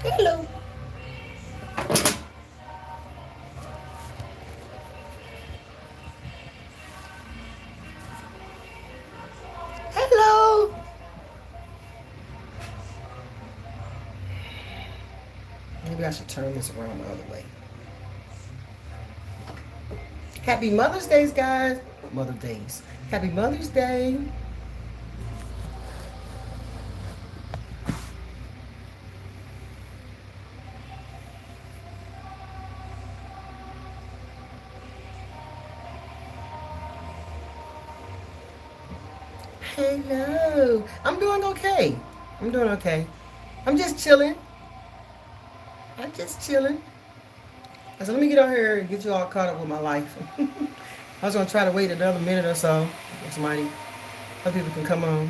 Hello. Hello. Maybe I should turn this around the other way. Happy Mother's Day, guys. Mother's Days. Happy Mother's Day. Hello. I'm doing okay. I'm doing okay. I'm just chilling. I'm just chilling. So let me get on here and get you all caught up with my life. I was going to try to wait another minute or so. Somebody, other people can come on.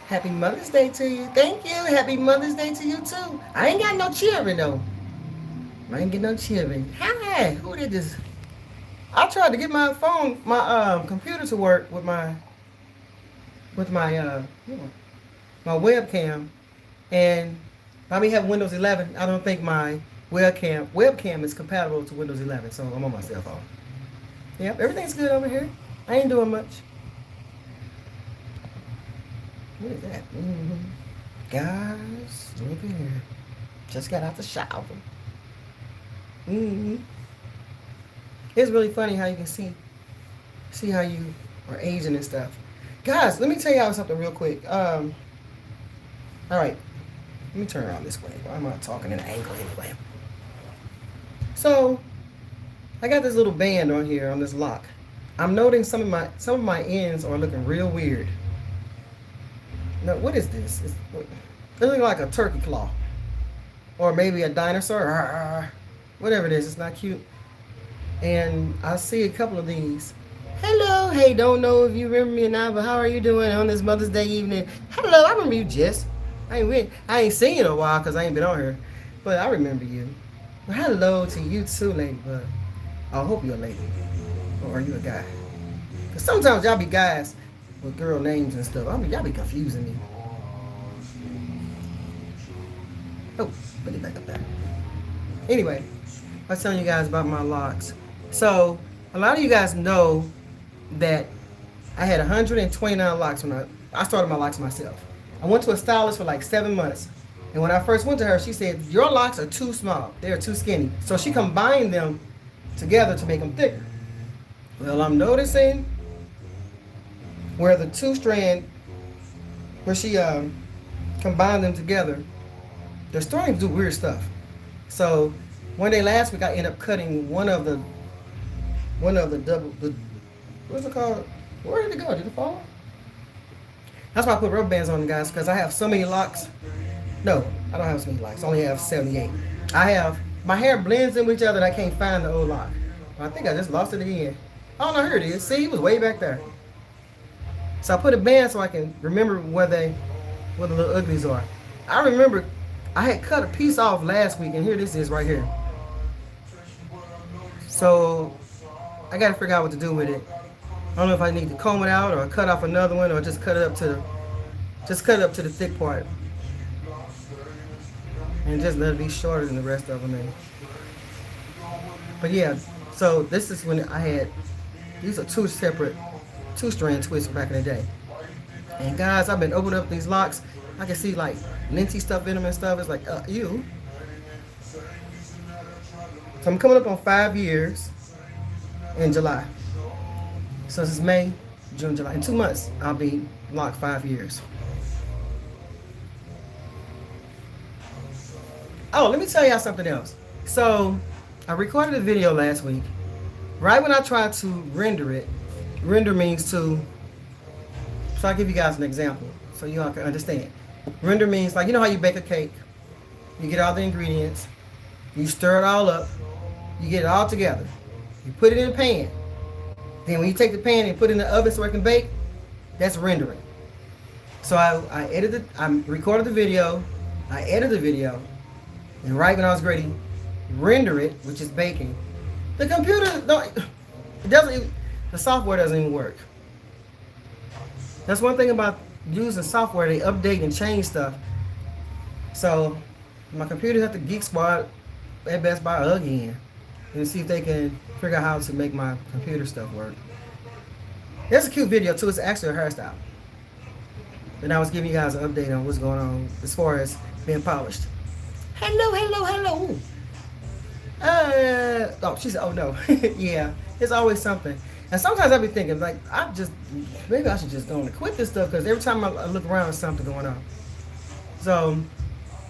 Happy Mother's Day to you. Thank you. Happy Mother's Day to you too. I ain't got no children though. I ain't get no children. Hi. Who did this? I tried to get my phone, my computer to work with my my webcam, and I may have Windows 11. I don't think my webcam is compatible to Windows 11, so I'm on my cell phone. Yep, everything's good over here. I ain't doing much. What is that? Guys, look here. Just got out the shower. It's really funny how you can see how you are aging and stuff. Guys, let me tell y'all something real quick. All right, let me turn around this way. Why am I talking in an angle anyway? So, I got this little band on here on this lock. I'm noting some of my ends are looking real weird. Now, what is this? It's looking like a turkey claw, or maybe a dinosaur. Whatever it is, it's not cute. And I see a couple of these. Hello, hey, don't know if you remember me or not, but how are you doing on this Mother's Day evening? Hello, I remember you, Jess. I ain't seen you in a while because I ain't been on here, but I remember you. Well, hello to you too, Ladybug. I hope you're a lady, or are you a guy? Because sometimes y'all be guys with girl names and stuff. Y'all be confusing me. Oh, put it back up there. Anyway, I was telling you guys about my locks. So, a lot of you guys know that I had 129 locks when I started my locks myself. I went to a stylist for like 7 months. And when I first went to her, she said, your locks are too small. They're too skinny. So she combined them together to make them thicker. Well, I'm noticing where the where she combined them together, they're starting to do weird stuff. So one day last week, I ended up cutting one of the what's it called? Where did it go? Did it fall? That's why I put rubber bands on them, guys, because I have so many locks. No, I don't have so many locks. I only have 78. My hair blends in with each other and I can't find the old lock. I think I just lost it again. Oh no, here it is. See, it was way back there. So I put a band so I can remember where the little uglies are. I remember I had cut a piece off last week, and here this is right here. So I got to figure out what to do with it. I don't know if I need to comb it out or cut off another one or just cut it up to the thick part. And just let it be shorter than the rest of them. But yeah, so this is when I had, these are two separate 2-strand twists back in the day. And guys, I've been opening up these locks. I can see like linty stuff in them and stuff. It's like, ew. So I'm coming up on 5 years in July. So this is May, June, July. In 2 months, I'll be locked 5 years. Oh, let me tell y'all something else. So I recorded a video last week. Right when I tried to render it, render means to, so I'll give you guys an example so you all can understand. Render means, like, you know how you bake a cake? You get all the ingredients, you stir it all up, you get it all together. You put it in a pan. Then when you take the pan and put it in the oven so it can bake, that's rendering. So I recorded the video, I edited the video, and right when I was ready, render it, which is baking, the computer, the software doesn't even work. That's one thing about using software, they update and change stuff. So My computer's at the Geek Squad at Best Buy again. And see if they can figure out how to make my computer stuff work. There's a cute video too. It's actually a hairstyle. And I was giving you guys an update on what's going on as far as being polished. Hello, hello, hello. Oh, she said, oh no. Yeah, it's always something. And sometimes I be thinking, like, maybe I should just go and quit this stuff because every time I look around, there's something going on. So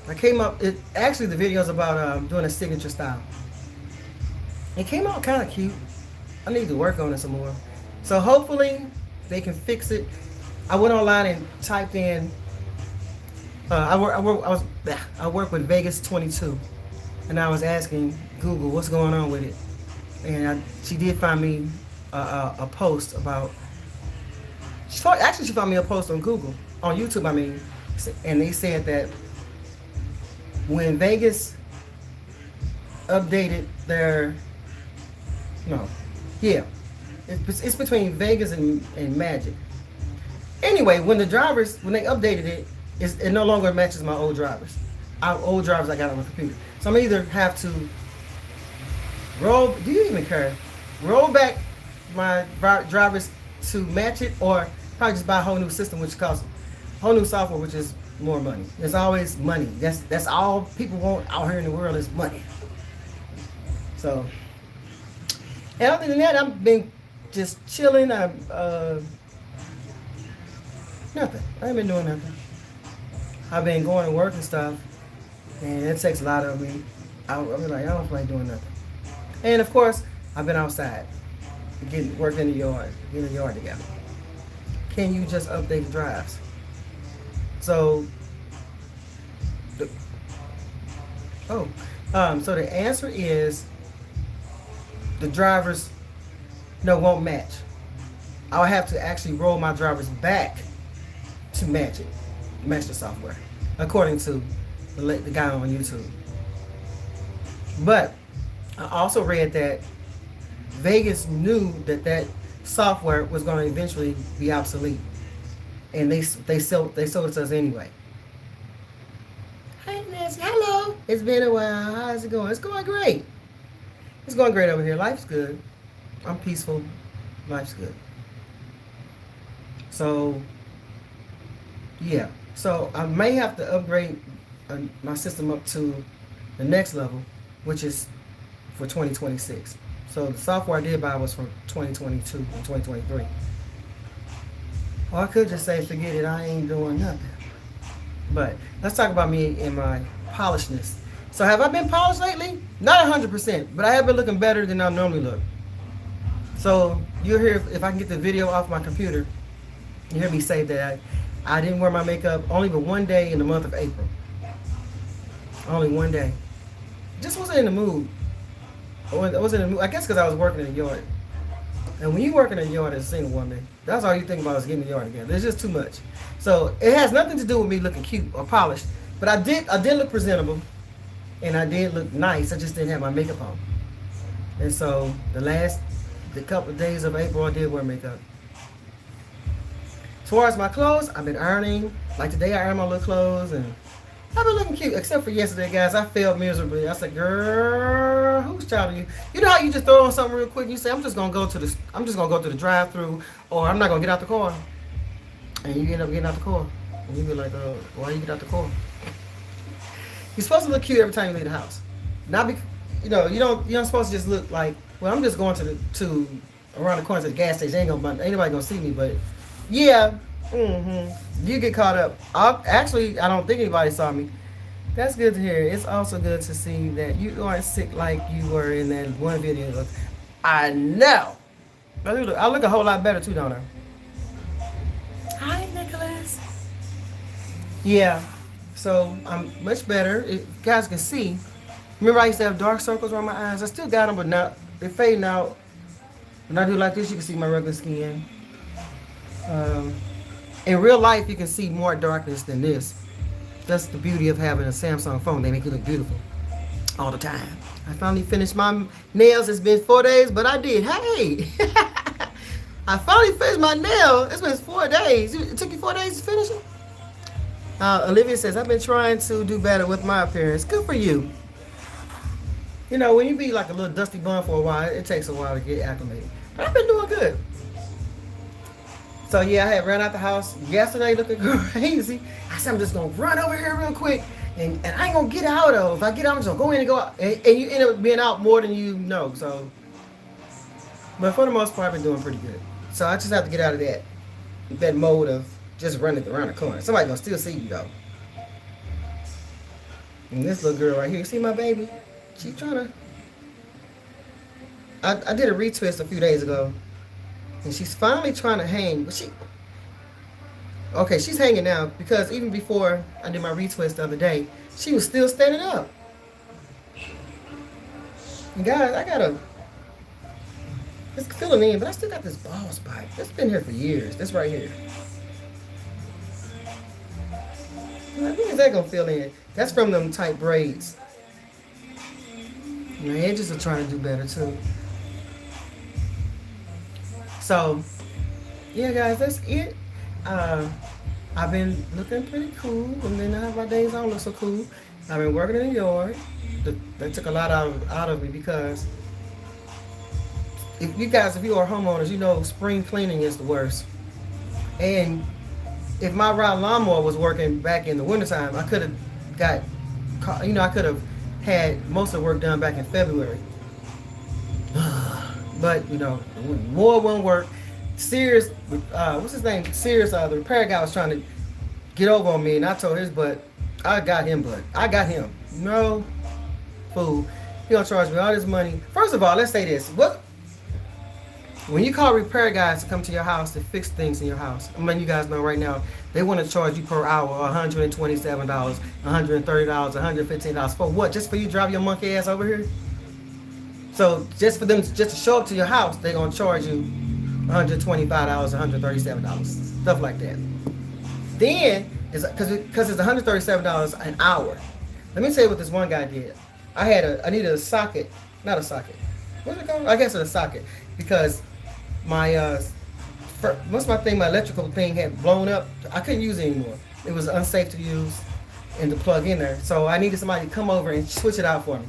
I came up, actually the video is about doing a signature style. It came out kind of cute. I need to work on it some more. So hopefully they can fix it. I went online and typed in, I work with Vegas 22. And I was asking Google what's going on with it. And she did find me a post about, she found me a post on Google, on YouTube I mean, and they said that when Vegas updated their, it's between Vegas and Magic. Anyway, when they updated it, it no longer matches my old drivers. Old drivers I got on the computer. So I'm either have to do you even care? Roll back my drivers to match it, or probably just buy a whole new system, which costs whole new software, which is more money. There's always money. That's all people want out here in the world is money. So, and other than that, I've been just chilling. Nothing. I ain't been doing nothing. I've been going to work and stuff, and it takes a lot of me. I'll be like, I don't feel like doing nothing. And of course, I've been outside, working in the yard, getting the yard together. Can you just update the drives? So, so the answer is the drivers won't match. I'll have to actually roll my drivers back to match the software, according to the guy on YouTube. But I also read that Vegas knew that software was going to eventually be obsolete, and they sold it to us anyway. Hi Nancy, hello. It's been a while. How's it going? It's going great. It's going great over here. Life's good. I'm peaceful. Life's good. So yeah. So I may have to upgrade my system up to the next level, which is for 2026. So the software I did buy was for 2022 and 2023. Or I could just say, forget it, I ain't doing nothing. But let's talk about me and my polishedness. So have I been polished lately? Not 100%, but I have been looking better than I normally look. So you'll hear, if I can get the video off my computer, you hear me say that I didn't wear my makeup only but one day in the month of April. Only one day. Just wasn't in the mood. I wasn't in the mood. I guess because I was working in the yard. And when you work in the yard as a single woman, that's all you think about is getting the yard together. There's just too much. So it has nothing to do with me looking cute or polished. But I did look presentable, and I did look nice. I just didn't have my makeup on. And so the couple of days of April, I did wear makeup. As far as my clothes, I've been ironing. Like today, I ironed my little clothes, and I've been looking cute. Except for yesterday, guys, I failed miserably. I said, "Girl, whose child are you?" You know how you just throw on something real quick? And you say, "I'm just gonna go to the drive-through, or I'm not gonna get out the car," and you end up getting out the car, and you be like, "Why you get out the car?" You're supposed to look cute every time you leave the house. Not you're not supposed to just look like, well, I'm just going to around the corner to the gas station. Ain't nobody gonna see me, but yeah, you get caught up. I don't think anybody saw me. That's good to hear. It's also good to see that you aren't sick like you were in that one video. I know. I look a whole lot better too, don't I? Hi, Nicholas. Yeah. So I'm much better. If you guys can see. Remember I used to have dark circles around my eyes? I still got them, but now they're fading out. When I do like this, you can see my regular skin. In real life, you can see more darkness than this. That's the beauty of having a Samsung phone. They make you look beautiful all the time. I finally finished my nails. It's been 4 days, but I did. Hey! I finally finished my nail. It's been 4 days. It took you 4 days to finish it? Olivia says, I've been trying to do better with my appearance. Good for you. You know, when you be like a little dusty bun for a while, it takes a while to get acclimated. But I've been doing good. So yeah, I had ran out the house yesterday looking crazy. I said, I'm just gonna run over here real quick, and I ain't gonna get out of. If I get out, I'm just gonna go in and go out, and you end up being out more than you know. So, but for the most part, I've been doing pretty good. So I just have to get out of that mode of just running around the corner. Somebody gonna still see you though. And this little girl right here, you see my baby? She's trying to. I did a retwist a few days ago, and she's finally trying to hang, but she's hanging now, because even before I did my retwist the other day, she was still standing up. And guys, it's filling in, but I still got this bald spot. It's been here for years. This right here. When is that gonna fill in? That's from them tight braids. My edges are trying to do better too. So, yeah, guys, that's it. I've been looking pretty cool, and then I have my days I don't look so cool. I've been working in the yard. That took a lot out of me, because if you are homeowners, you know spring cleaning is the worst. And if my ride lawnmower was working back in the wintertime, I could have had most of the work done back in February. But, more won't work. Sears, what's his name? Sears, the repair guy, was trying to get over on me, and I told his butt, I got him. No, fool. He gonna charge me all this money. First of all, let's say this. When you call repair guys to come to your house to fix things in your house, I'm letting you guys know right now, they want to charge you per hour $127, $130, $115. For what? Just for you to drive your monkey ass over here? So just for them just to show up to your house, they're going to charge you $125, $137, stuff like that. Then, because it's $137 an hour. Let me tell you what this one guy did. I needed a socket, not a socket. What's it called? I guess it's a socket, because my electrical thing had blown up. I couldn't use it anymore. It was unsafe to use and to plug in there. So I needed somebody to come over and switch it out for me.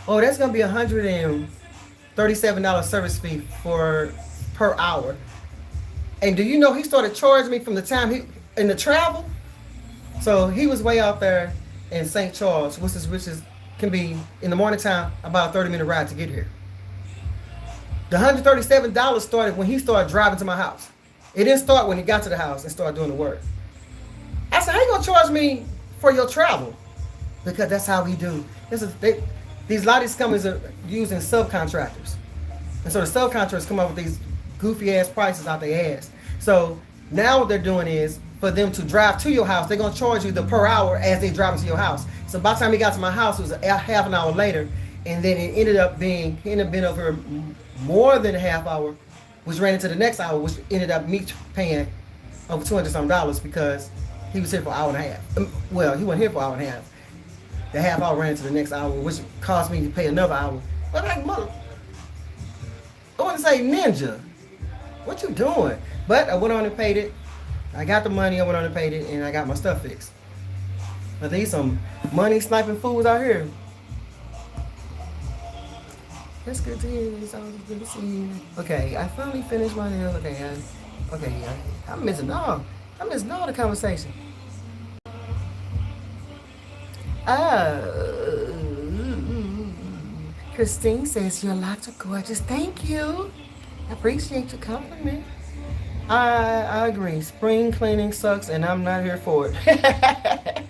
Oh, that's gonna be $137 service fee per hour. And do you know he started charging me from the time in the travel? So he was way out there in St. Charles, which can be in the morning time about a 30-minute ride to get here. The $137 started when he started driving to my house. It didn't start when he got to the house and started doing the work. I said, how you gonna charge me for your travel? Because that's how we do. A lot of these companies are using subcontractors. And so the subcontractors come up with these goofy ass prices out their ass. So now what they're doing is, for them to drive to your house, they're gonna charge you the per hour as they drive to your house. So by the time he got to my house, it was half an hour later, and then it ended up being over more than a half hour, which ran into the next hour, which ended up me paying over $200 because he was here for an hour and a half. Well, he wasn't here for an hour and a half. The half hour ran into the next hour, which caused me to pay another hour. But like, I want to say, ninja, what you doing? But I went on and paid it. I got the money, I went on and paid it, and I got my stuff fixed. But there's some money sniping fools out here. That's good to hear. It's always good to see you. Okay, I finally finished my nails. I'm missing all the conversation. Christine says your locks are gorgeous. Thank you. I appreciate your compliment. I agree. Spring cleaning sucks, and I'm not here for it.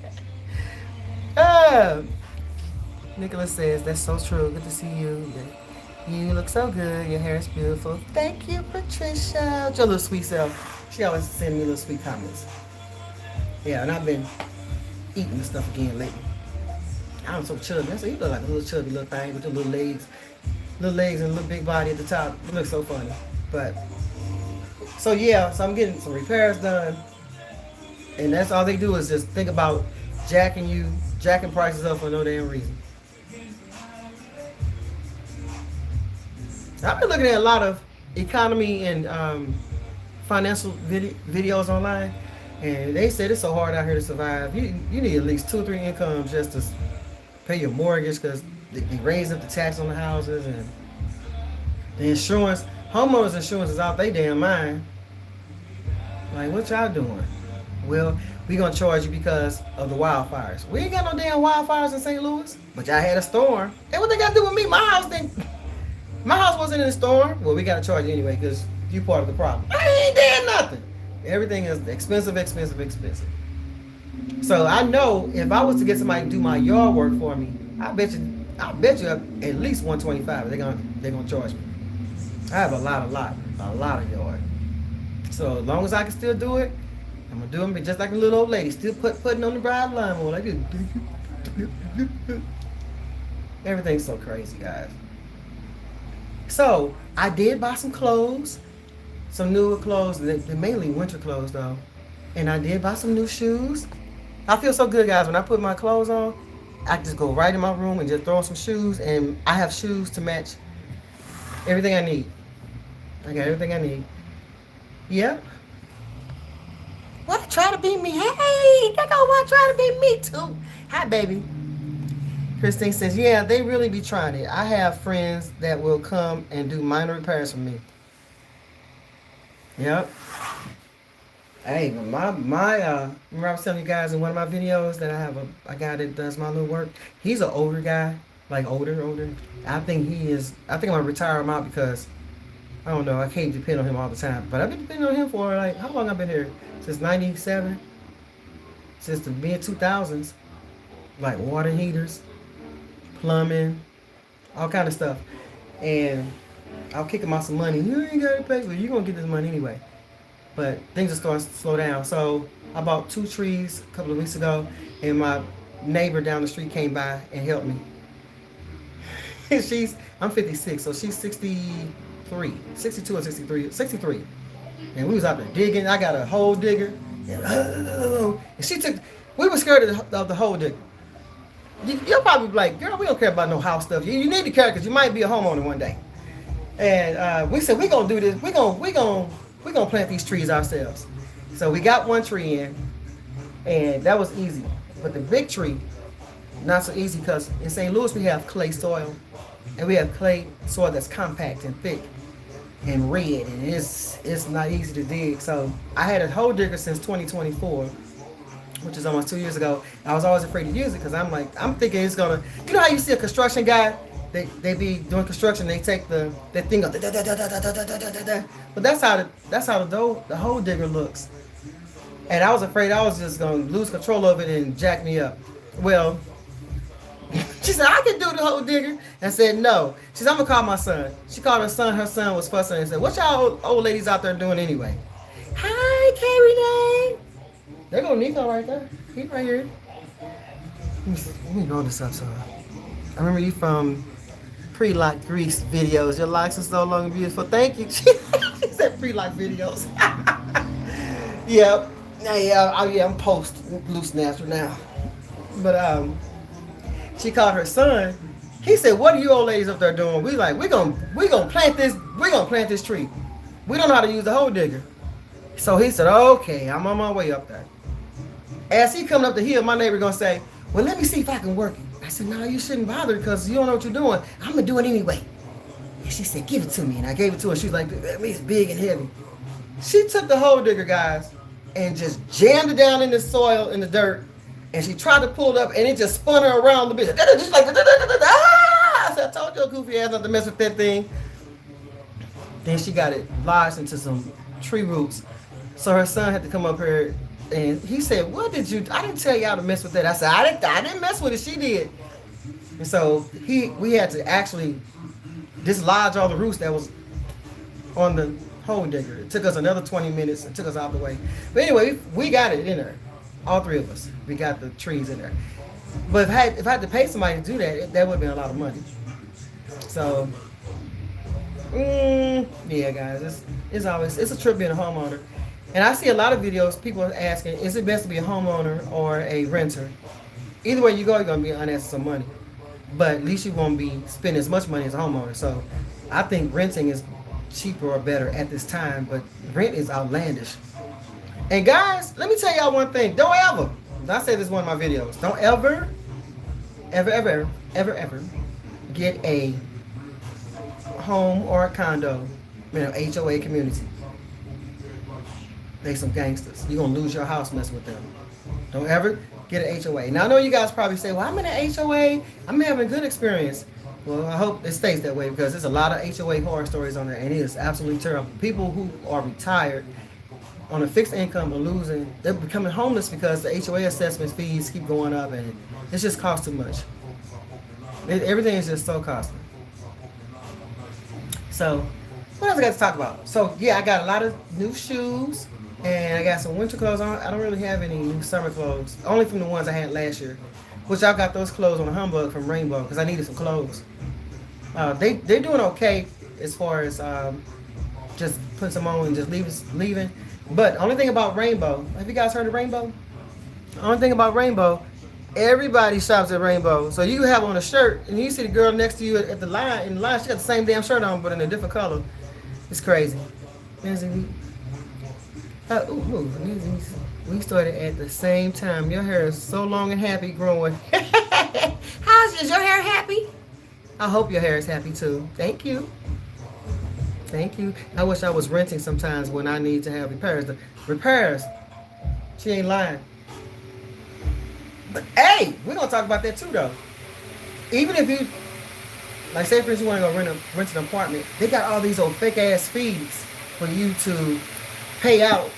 Nicholas says that's so true. Good to see you. You look so good. Your hair is beautiful. Thank you, Patricia. Your little sweet self. She always sends me little sweet comments. Yeah, and I've been eating this stuff again lately. I'm so chubby. I said, you look like a little chubby little thing with your little legs and a little big body at the top. It looks so funny. But so I'm getting some repairs done, and that's all they do is just think about jacking prices up for no damn reason. I've been looking at a lot of economy and financial videos online, And they said it's so hard out here to survive. You need at least 2 or 3 incomes just to pay your mortgage because they raise up the tax on the houses and the insurance. Homeowners insurance is out they damn mind. Like, what y'all doing? Well, we gonna charge you because of the wildfires. We ain't got no damn wildfires in St. Louis, but y'all had a storm. And what they got to do with me? My house wasn't in a storm. Well, we gotta charge you anyway because you part of the problem. I ain't did nothing. Everything is expensive, expensive, expensive. So I know if I was to get somebody to do my yard work for me, I bet you at least $125. They're gonna charge me. I have a lot of yard. So as long as I can still do it, I'm gonna do them just like a little old lady, still putting on the bride lawnmower like this. Everything's so crazy, guys. So I did buy some clothes, some newer clothes. They're mainly winter clothes though, and I did buy some new shoes. I feel so good, guys. When I put my clothes on, I just go right in my room and just throw on some shoes, and I have shoes to match everything I need. I got everything I need. Yep. What? Try to be me? Hey, that go what? Try to be me too. Hi, baby. Christine says, yeah, they really be trying it. I have friends that will come and do minor repairs for me. Yep. Hey, remember I was telling you guys in one of my videos that I have a guy that does my little work. He's an older guy, like older. I think I'm gonna retire him out because I don't know, I can't depend on him all the time. But I've been depending on him for like how long I've been here? Since '97, since the mid 2000s, like water heaters, plumbing, all kind of stuff. And I'll kick him out some money. You ain't gotta pay, but you gonna get this money anyway. But things are starting to slow down. So I bought 2 trees a couple of weeks ago, and my neighbor down the street came by and helped me. I'm 56, so she's 63, 62 or 63. And we was out there digging. I got a hole digger. And we were scared of the hole digger. You'll probably be like, girl, we don't care about no house stuff. You need to care because you might be a homeowner one day. And we said, we're going to do this. We're gonna plant these trees ourselves. So we got 1 tree in, and that was easy. But the big tree, not so easy because in St. Louis we have clay soil, and we have clay soil that's compact and thick and red, and it's not easy to dig. So I had a hole digger since 2024, which is almost 2 years ago. I was always afraid to use it because I'm thinking it's gonna. You know how you see a construction guy? They be doing construction. They take that thing up, but that's how the hole digger looks. And I was afraid I was just gonna lose control of it and jack me up. Well, she said I can do the hole digger, and said no. She said I'm gonna call my son. She called her son. Her son was fussing and said, "What y'all old ladies out there doing anyway?" Hi, Carrie. There go Nico right there. He's right here. Let me roll this up so. I remember you from pre-lock Grease videos. Your locks are so long and beautiful. Thank you. She said pre-lock videos. Yep. I'm post loose natural now. But she called her son. He said, "What are you old ladies up there doing?" We gonna plant this tree. We don't know how to use the hole digger. So he said, "Okay, I'm on my way up there." As he coming up the hill, my neighbor gonna say, "Well, let me see if I can work it." I said, "No, you shouldn't bother because you don't know what you're doing. I'm going to do it anyway." And she said, "Give it to me." And I gave it to her. She was like, "It's big and heavy." She took the hole digger, guys, and just jammed it down in the soil, in the dirt. And she tried to pull it up, and it just spun her around the bit. Just like, I said, "I told your goofy ass not to mess with that thing." Then she got it lodged into some tree roots. So her son had to come up here. And he said, "What did you? I didn't tell y'all to mess with that." I said, I didn't mess with it. She did." And so we had to actually dislodge all the roots that was on the hole digger. It took us another 20 minutes. It took us out the way. But anyway, we got it in there. All 3 of us. We got the trees in there. But if I had to pay somebody to do that, that would have been a lot of money. So, yeah, guys, it's a trip being a homeowner. And I see a lot of videos, people are asking, is it best to be a homeowner or a renter? Either way you go, you're going to be unanswered some money. But at least you won't be spending as much money as a homeowner. So I think renting is cheaper or better at this time, but rent is outlandish. And guys, let me tell y'all one thing. Don't ever, I said this in one of my videos, don't ever, ever get a home or a condo in an HOA community. They some gangsters. You're going to lose your house messing with them. Don't ever get an HOA. Now, I know you guys probably say, well, I'm in an HOA. I'm having a good experience. Well, I hope it stays that way because there's a lot of HOA horror stories on there, and it is absolutely terrible. People who are retired on a fixed income are losing. They're becoming homeless because the HOA assessment fees keep going up, and it's just cost too much. Everything is just so costly. So, what else I got to talk about? So, yeah, I got a lot of new shoes. And I got some winter clothes on. I don't really have any new summer clothes. Only from the ones I had last year. Which I got those clothes on a humbug from Rainbow because I needed some clothes. They're doing okay as far as just putting some on and just leaving. But the only thing about Rainbow, have you guys heard of Rainbow? The only thing about Rainbow, everybody shops at Rainbow. So you have on a shirt and you see the girl next to you at the line, in the line, she got the same damn shirt on but in a different color. It's crazy. We started at the same time. Your hair is so long and happy growing. Is your hair happy? I hope your hair is happy too. Thank you. Thank you. I wish I was renting sometimes when I need to have repairs. The repairs, she ain't lying. But hey, we're gonna talk about that too though. Even if you, like say for instance you want to go rent an apartment, they got all these old fake ass fees for you to pay out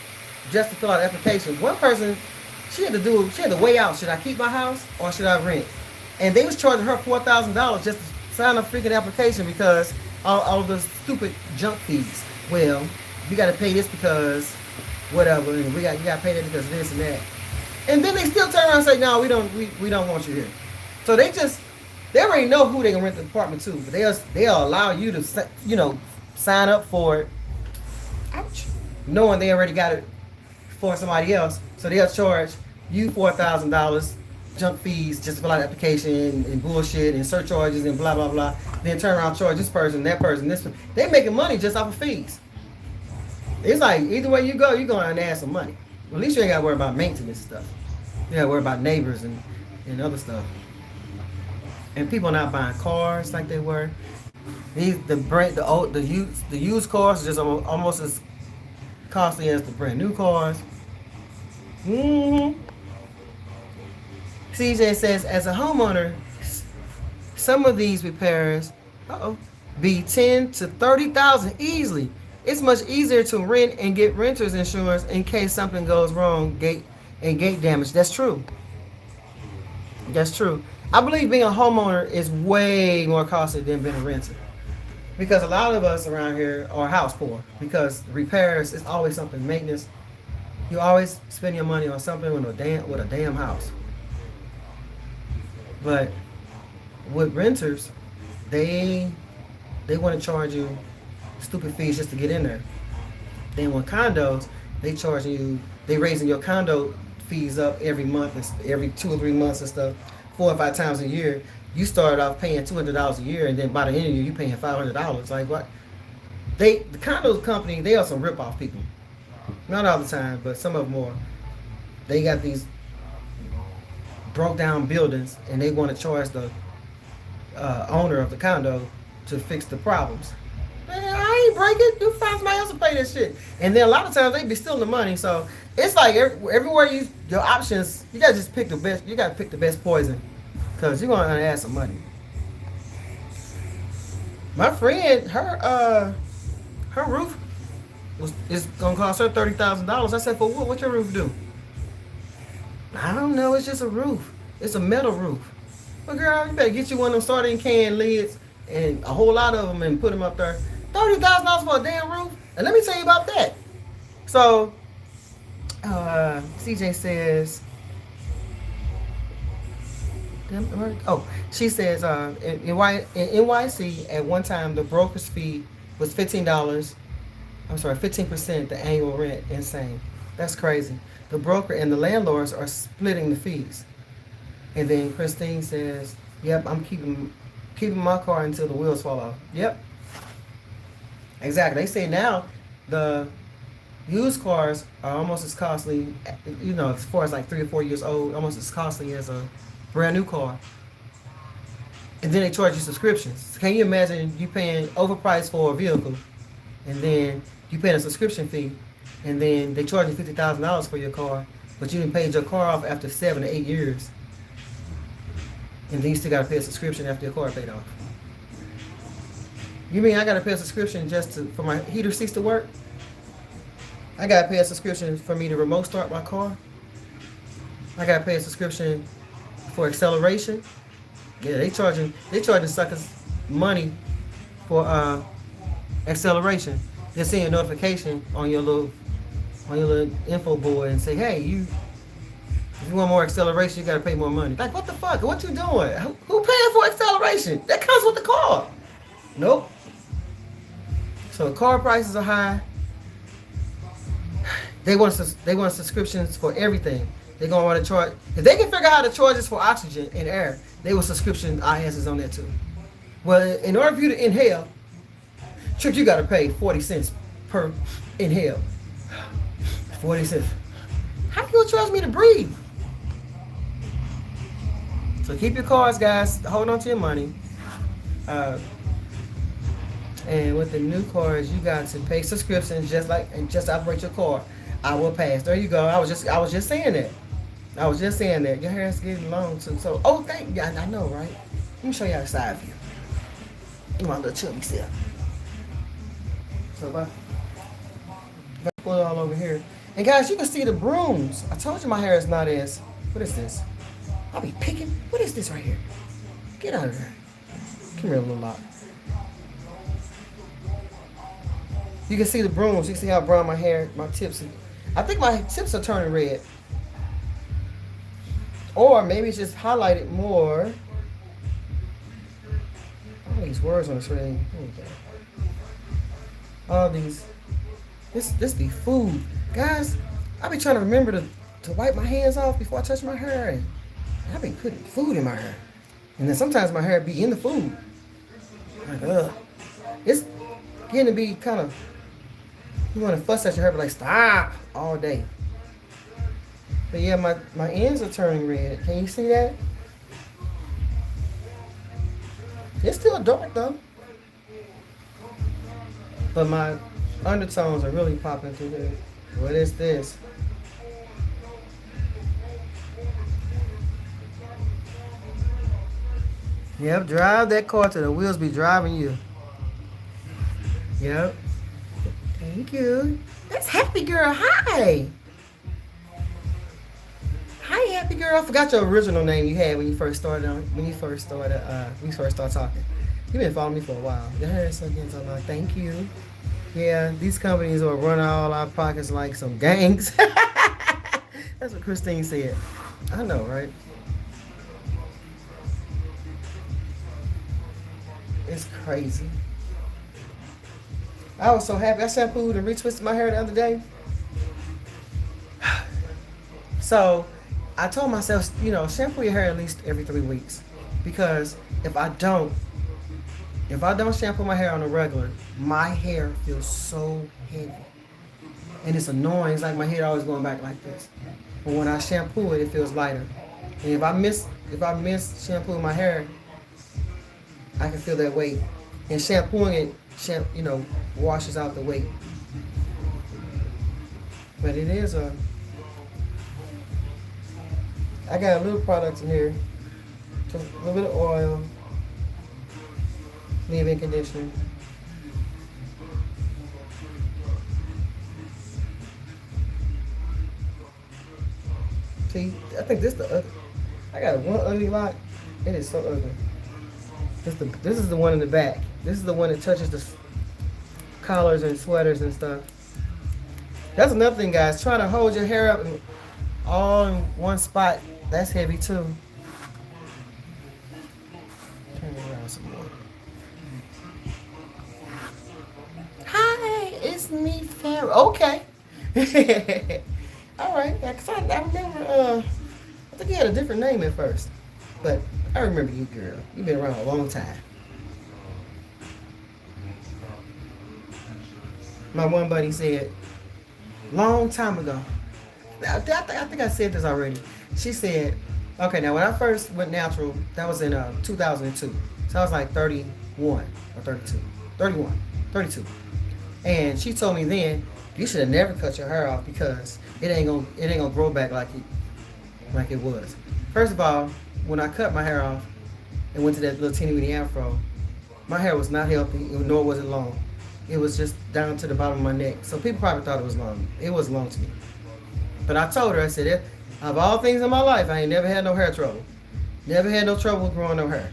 just to fill out applications. One person, she had to weigh out, should I keep my house or should I rent? And they was charging her $4,000 just to sign a freaking application because all of the stupid junk fees. Well, you got to pay this because whatever, and you got to pay that because of this and that. And then they still turn around and say, no, we don't want you here. So they already know who they gonna rent the apartment to, but they'll allow you to sign up for it. Ouch. Knowing they already got it for somebody else, so they'll charge you $4,000 junk fees just to fill out an application and bullshit and surcharges and blah blah blah. Then turn around and charge this person, that person, this person. They making money just off of fees. It's like either way you go, you're gonna add some money. Well, at least you ain't gotta worry about maintenance stuff. You gotta worry about neighbors and other stuff. And people not buying cars like they were. The used cars are just almost as costly as the brand new cars. CJ says, as a homeowner, some of these repairs, be 10 to 30,000 easily. It's much easier to rent and get renter's insurance in case something goes wrong, gate damage. That's true. That's true. I believe being a homeowner is way more costly than being a renter. Because a lot of us around here are house poor. Because repairs is always something, maintenance. You always spend your money on something with a damn house. But with renters, they want to charge you stupid fees just to get in there. Then with condos, they raising your condo fees up every month, every 2 or 3 months and stuff, 4 or 5 times a year. You started off paying $200 a year, and then by the end of the year, you're paying $500. Like what? The condo company, they are some rip-off people. Not all the time, but some of them are. They got these broke down buildings, and they want to charge the owner of the condo to fix the problems. Man, I ain't breaking. You find somebody else to pay this shit. And then a lot of times they be stealing the money. So it's like everywhere your options, you gotta just pick the best. You gotta pick the best poison, cause you're gonna add some money. My friend, her roof is gonna cost her $30,000. I said, for what? What your roof do? I don't know. It's just a roof. It's a metal roof. Well, girl, you better get you one of them sardine can lids and a whole lot of them and put them up there. $30,000 for a damn roof? And let me tell you about that. So, CJ says, she says, in NYC, at one time, the broker's fee was $15. I'm sorry, 15% the annual rent. Insane. That's crazy. The broker and the landlords are splitting the fees. And then Christine says, yep, I'm keeping my car until the wheels fall off. Yep. Exactly. They say now Used cars are almost as costly, as far as like 3 or 4 years old, almost as costly as a brand new car. And then they charge you subscriptions. Can you imagine you paying overpriced for a vehicle, and then you paying a subscription fee, and then they charge you $50,000 for your car, but you didn't pay your car off after 7 or 8 years, and then you still got to pay a subscription after your car paid off. You mean I got to pay a subscription for my heater seats to work? I got to pay a subscription for me to remote start my car? I got to pay a subscription for acceleration? Yeah, they charging suckers money for acceleration. They're seeing a notification on your little info board and say, hey, if you want more acceleration, you gotta pay more money. Like, what the fuck? What you doing? Who paying for acceleration? That comes with the car. Nope. So car prices are high. They want subscriptions for everything. They're gonna want to charge. If they can figure out how to charge us for oxygen and air, they will subscription ISs on that too. Well, in order for you to inhale, Trick, you gotta pay 40 cents per inhale. 40 cents. How you gonna charge me to breathe? So keep your cars, guys. Hold on to your money. And with the new cars, you got to pay subscriptions just operate your car. I will pass. There you go. I was just saying that. Your hair is getting long too. So, thank you. I know, right? Let me show you how the side view. My little chubby self. So if I pull it all over here. And guys, you can see the brooms. I told you my hair is not as, what is this? I'll be picking. What is this right here? Get out of there. Come here, little lot. You can see the brooms. You can see how brown my hair, my tips. I think my tips are turning red. Or maybe it's just highlighted more. All these words on the screen. All these. This be food. Guys, I be trying to remember to wipe my hands off before I touch my hair. And I be putting food in my hair. And then sometimes my hair be in the food. Like, it's getting to be kind of, you want to fuss at your hair, but like, stop all day. But yeah, my ends are turning red. Can you see that? It's still dark though. But my undertones are really popping through here. What is this? Yep, drive that car till the wheels be driving you. Yep. Thank you. That's Happy Girl. Hi. Hi, Happy Girl. I forgot your original name you had when you first started we first started talking. You've been following me for a while. Your hair is so good, so long. Thank you. Yeah, these companies will run all our pockets like some gangs. That's what Christine said. I know, right? It's crazy. I was so happy. I shampooed and retwisted my hair the other day. So I told myself, shampoo your hair at least every 3 weeks. Because if I don't shampoo my hair on a regular, my hair feels so heavy. And it's annoying. It's like my hair always going back like this. But when I shampoo it, it feels lighter. And if I miss shampooing my hair, I can feel that weight. And shampooing it, washes out the weight. But it is I got a little product in here. Just a little bit of oil. Leave-in conditioner. See, I think this the ugly. I got one ugly lot. It is so ugly. This is the one in the back. This is the one that touches the collars and sweaters and stuff. That's another thing, guys. Trying to hold your hair up all in one spot. That's heavy too. Turn it around some more. Hi, it's me, Pharaoh. Okay. All right. Yeah, 'cause I remember. I think you had a different name at first, but I remember you, girl. You've been around a long time. My one buddy said, long time ago. I think I said this already. She said, okay, now when I first went natural, that was in 2002. So I was like 31 or 32. 31, 32. And she told me then, you should have never cut your hair off because it ain't gonna grow back like it was. First of all, when I cut my hair off and went to that little teeny weeny afro, my hair was not healthy, nor was it long. It was just down to the bottom of my neck. So people probably thought it was long. It was long to me. But I told her, I said, of all things in my life, I ain't never had no hair trouble. Never had no trouble with growing no hair.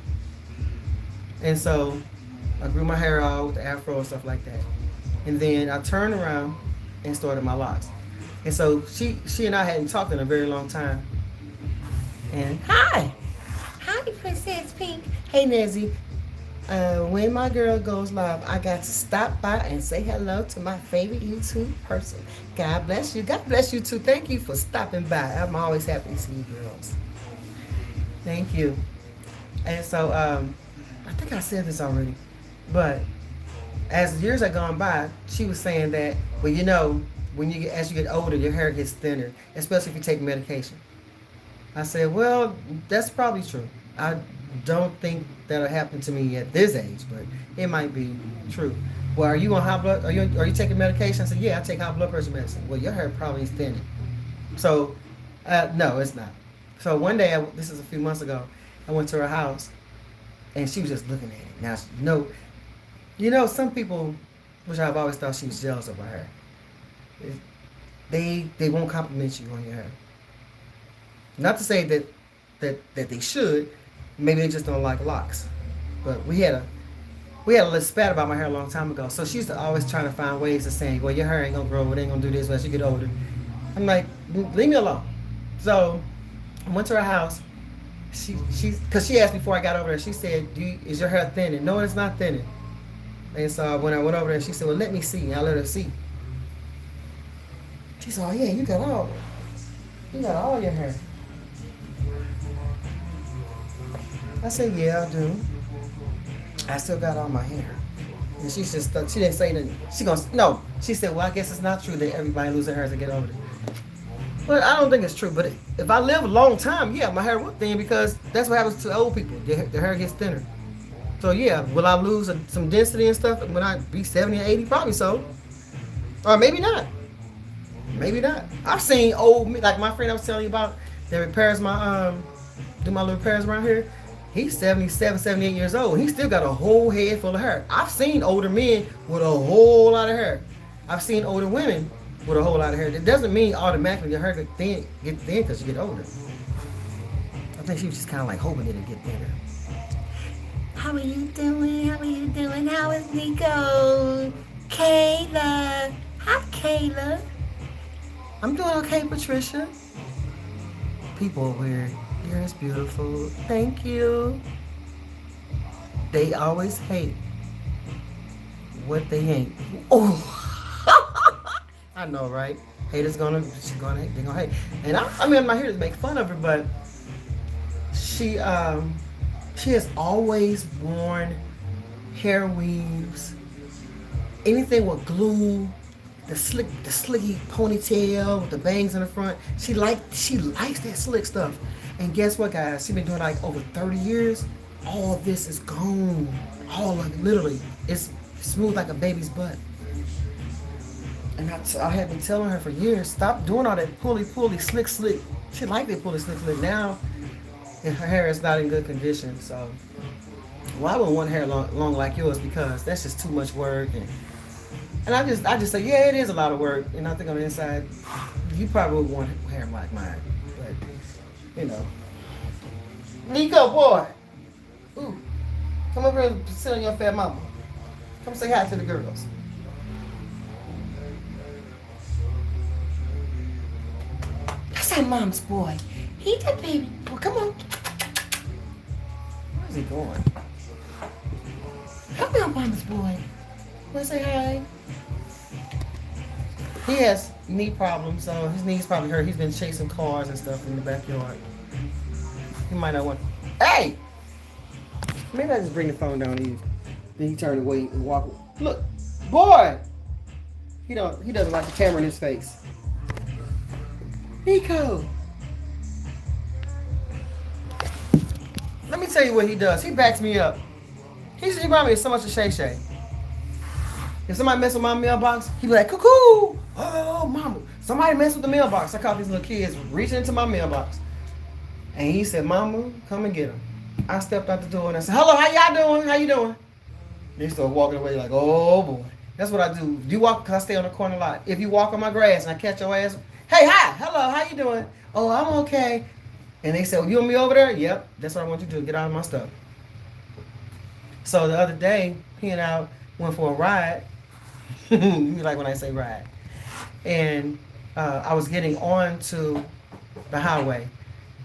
And so I grew my hair out with the afro and stuff like that. And then I turned around and started my locks. And so she and I hadn't talked in a very long time. And hi, Princess Pink. Hey, Nezi. When my girl goes live, I got to stop by and say hello to my favorite YouTube person. God bless you. God bless you too. Thank you for stopping by. I'm always happy to see you girls. Thank you. And so I think I said this already, but as years have gone by, she was saying that, well, you know, as you get older, your hair gets thinner, especially if you take medication. I said, well, that's probably true. I don't think that'll happen to me at this age, but it might be true. Well, are you on high blood? Are you taking medication? I said, yeah, I take high blood pressure medicine. Well, your hair probably is thinning. So, no, it's not. So one day, this is a few months ago, I went to her house, and she was just looking at it. Now, you know, some people, which I've always thought she was jealous of her hair, they won't compliment you on your hair. Not to say that they should. Maybe they just don't like locks. But we had a little spat about my hair a long time ago. So she used to always try to find ways of saying, well, your hair ain't gonna grow, it ain't gonna do this as you get older. I'm like, leave me alone. So I went to her house. Because she asked me before I got over there, she said, is your hair thinning? No, it's not thinning. And so when I went over there, she said, well, let me see. And I let her see. She said, oh yeah, you got all your hair. I said, yeah, I do. I still got all my hair. And she didn't say nothing. She said, well, I guess it's not true that everybody loses their hair as they get older. But I don't think it's true. But if I live a long time, yeah, my hair will thin because that's what happens to old people. Their hair gets thinner. So yeah, will I lose some density and stuff when I be 70 or 80? Probably so. Or maybe not. Maybe not. I've seen old, like my friend I was telling you about that repairs my, do my little repairs around here. He's 77, 78 years old. He still got a whole head full of hair. I've seen older men with a whole lot of hair. I've seen older women with a whole lot of hair. That doesn't mean automatically your hair get thin because you get older. I think she was just kind of like hoping it'd get thinner. How are you doing? How is Nico? Kayla. Hi, Kayla. I'm doing okay, Patricia. People are weird. Your hair's beautiful. Thank you. They always hate what they ain't. Oh, I know, right? Haters they're gonna hate. And I'm not here to make fun of her, but she has always worn hair weaves, anything with glue, the slicky ponytail with the bangs in the front. She likes that slick stuff. And guess what, guys? She's been doing like over 30 years. All of this is gone. All of it, literally. It's smooth like a baby's butt. And I have been telling her for years, stop doing all that pulley, slick. She liked that pulley, slick. Now, her hair is not in good condition. So, well, I wouldn't want hair long like yours because that's just too much work. And I just say, yeah, it is a lot of work. And I think on the inside, you probably would want hair like mine. But, you know. Nico, boy. Ooh. Come over here and sit on your fat mama. Come say hi to the girls. That's our mom's boy. He that baby boy. Come on. Where's he going? Come on, mama's boy. Wanna say hi? He has knee problems, so his knees probably hurt. He's been chasing cars and stuff in the backyard. He might not want. Hey! Maybe I just bring the phone down to you. Then he turn away and walk. Look, boy! He doesn't like the camera in his face. Nico. Let me tell you what he does. He backs me up. He reminds me of so much of Shay Shay. If somebody mess with my mailbox, he be like, cuckoo! Oh, mama. Somebody messed with the mailbox. I caught these little kids reaching into my mailbox. And he said, mama, come and get him. I stepped out the door and I said, hello, how y'all doing? How you doing? They start walking away like, oh, boy. That's what I do. You walk, because I stay on the corner lot. If you walk on my grass and I catch your ass, hey, hi, hello, how you doing? Oh, I'm okay. And they said, well, you want me over there? Yep, that's what I want you to do. Get out of my stuff. So the other day, he and I went for a ride. You like when I say ride. And I was getting on to the highway.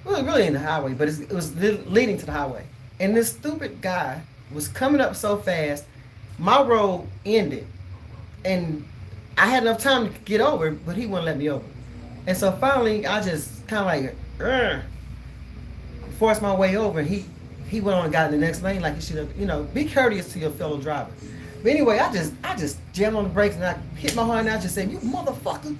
Well, really in the highway, but it was leading to the highway. And this stupid guy was coming up so fast, my road ended. And I had enough time to get over, but he wouldn't let me over. And so finally, I just kind of like, forced my way over. He went on and got in the next lane like he should have, be courteous to your fellow driver. But anyway, I just jammed on the brakes and I hit my horn and I just said, you motherfucker,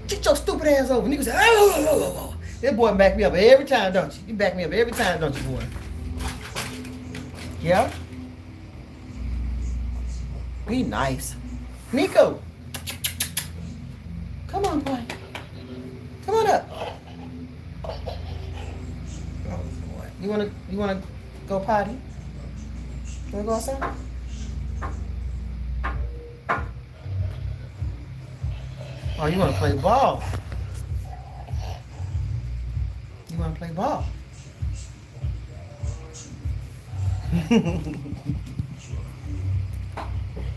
get your stupid ass over. And he was like, oh. That boy back me up every time, don't you? You back me up every time, don't you, boy? Yeah? Be nice. Nico. Come on, boy. Come on up. Oh, boy. You wanna go potty? You wanna go outside? Oh, you wanna play ball? You wanna play ball?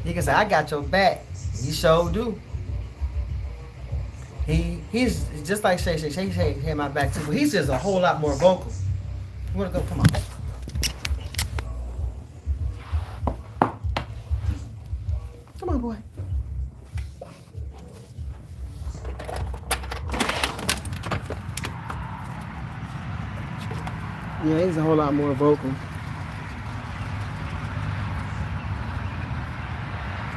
He can say, I got your back. He sure do. He's just like Shay Shay. Shay Shay had my back too, but he's just a whole lot more vocal. You wanna go? Come on. Come on, boy. Yeah, he's a whole lot more vocal.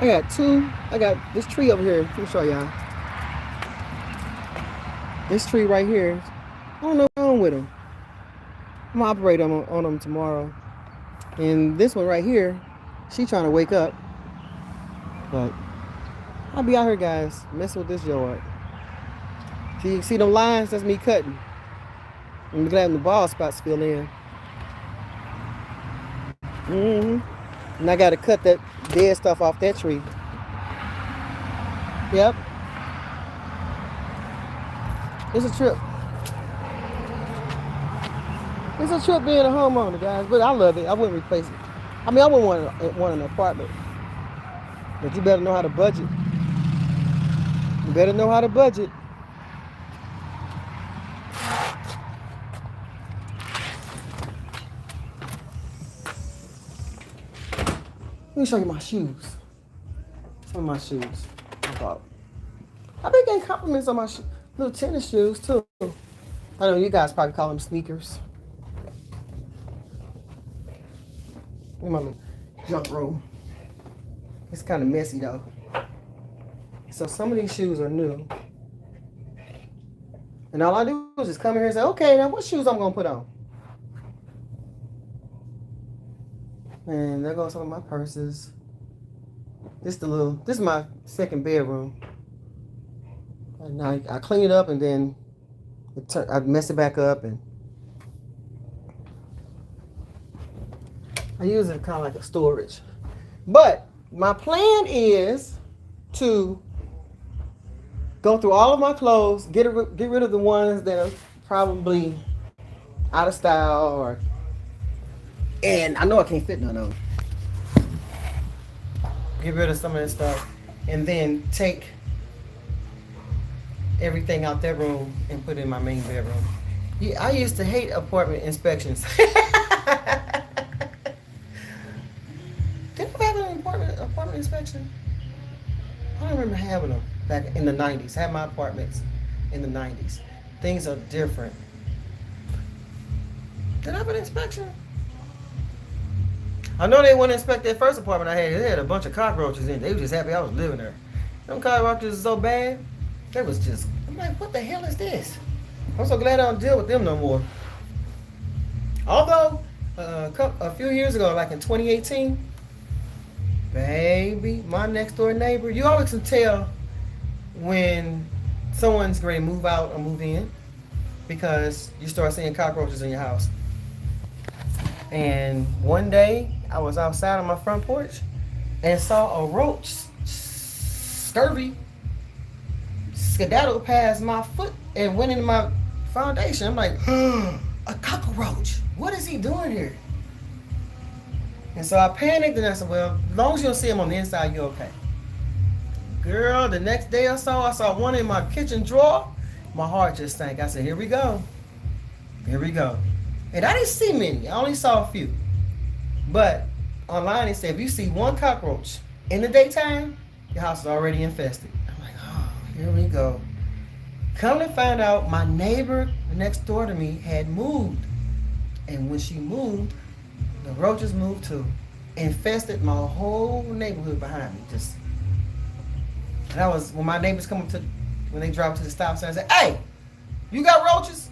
I got this tree over here. Let me show y'all. This tree right here, I don't know what's wrong with him. I'm gonna operate on him tomorrow. And this one right here, she trying to wake up. But I'll be out here, guys, messing with this yard. See them lines? That's me cutting. I'm glad the ball spots fill in. And I gotta cut that dead stuff off that tree. Yep. It's a trip. It's a trip being a homeowner, guys. But I love it. I wouldn't replace it. I mean, I wouldn't want an apartment. But you better know how to budget. You better know how to budget. Let me show you my shoes. Some of my shoes I bought. I've been getting compliments on my little tennis shoes too. I know you guys probably call them sneakers. In my little junk room. It's kind of messy though. So some of these shoes are new. And all I do is just come in here and say, okay, now what shoes I'm gonna put on? And there goes some of my purses. This is my second bedroom. And I clean it up and then I mess it back up and I use it kind of like a storage. But my plan is to go through all of my clothes, get rid of the ones that are probably out of style and I know I can't fit none of them. Get rid of some of that stuff and then take everything out that room and put it in my main bedroom. Yeah, I used to hate apartment inspections. Did I have an apartment inspection? I don't remember having them back in the 90s. I had my apartments in the 90s. Things are different. Did I have an inspection? I know they wouldn't inspect that first apartment I had. They had a bunch of cockroaches in it. They were just happy I was living there. Them cockroaches are so bad. They was just, I'm like, what the hell is this? I'm so glad I don't deal with them no more. Although, a few years ago, like in 2018, baby, my next door neighbor, you always can tell when someone's going to move out or move in because you start seeing cockroaches in your house. And one day, I was outside on my front porch and saw a roach scurvy skedaddle past my foot and went into my foundation. I'm like, a cockroach. What is he doing here? And so I panicked and I said, well, as long as you don't see him on the inside, you're okay. Girl, the next day I saw one in my kitchen drawer. My heart just sank. I said, here we go. Here we go. And I didn't see many. I only saw a few. But online it said, if you see one cockroach in the daytime, your house is already infested. I'm like, oh, here we go. Come to find out, my neighbor next door to me had moved. And when she moved, the roaches moved too. Infested my whole neighborhood behind me. Just, and that was when my neighbors come up to, when they drive to the stop sign and say, hey, you got roaches?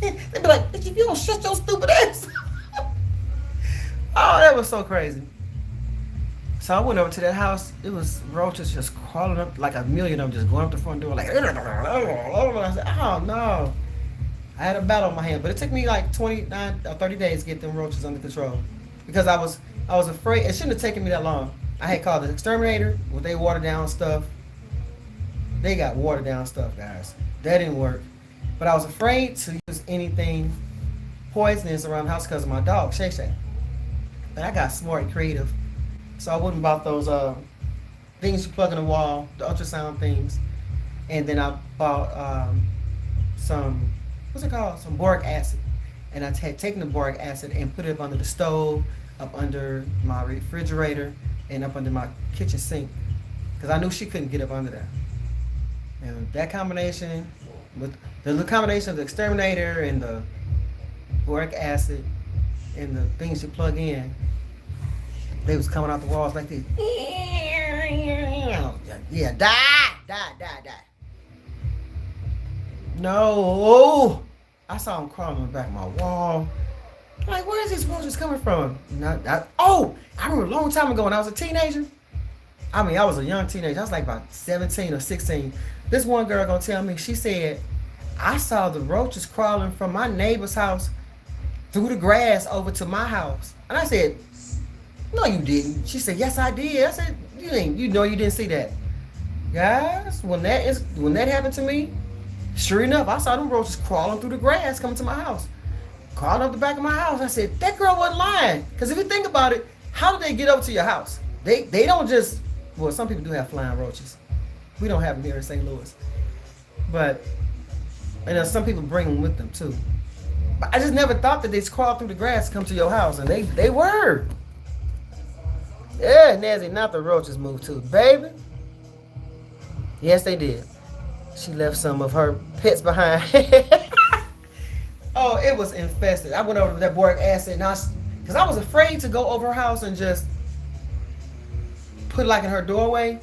They'd be like, if you don't shut your stupid ass. Oh, that was so crazy. So I went over to that house. It was roaches just crawling up, like a million of them just going up the front door like, I said, oh no. I had a battle on my hands, but it took me like 29 or 30 days to get them roaches under control. Because I was afraid. It shouldn't have taken me that long. I had called the exterminator. Well, they watered down stuff. They got watered down stuff, guys. That didn't work. But I was afraid to use anything poisonous around the house because of my dog, Shay Shay. But I got smart and creative. So I went and bought those things you plug in the wall, the ultrasound things. And then I bought some, what's it called? Some boric acid. And I had taken the boric acid and put it up under the stove, up under my refrigerator, and up under my kitchen sink. Because I knew she couldn't get up under there. And that combination, with the combination of the exterminator and the boric acid and the things you plug in, they was coming out the walls like this. Yeah, die. No. I saw them crawling on the back of my wall. I'm like, where is these roaches coming from? I remember a long time ago when I was a teenager. I mean, I was a young teenager. I was like about 17 or 16. This one girl gonna tell me, she said, I saw the roaches crawling from my neighbor's house through the grass over to my house. And I said, no, you didn't. She said, yes, I did. I said, you didn't see that. Guys, when that happened to me, sure enough, I saw them roaches crawling through the grass coming to my house. Crawling up the back of my house. I said, that girl wasn't lying. Because if you think about it, how do they get up to your house? They don't just, well, some people do have flying roaches. We don't have them here in St. Louis. But, and some people bring them with them too. But I just never thought that they'd crawl through the grass to come to your house. And they were. Yeah, Nezi, not the roaches moved too. Baby. Yes, they did. She left some of her pets behind. Oh, it was infested. I went over to that boric acid because I was afraid to go over her house and just put it like in her doorway.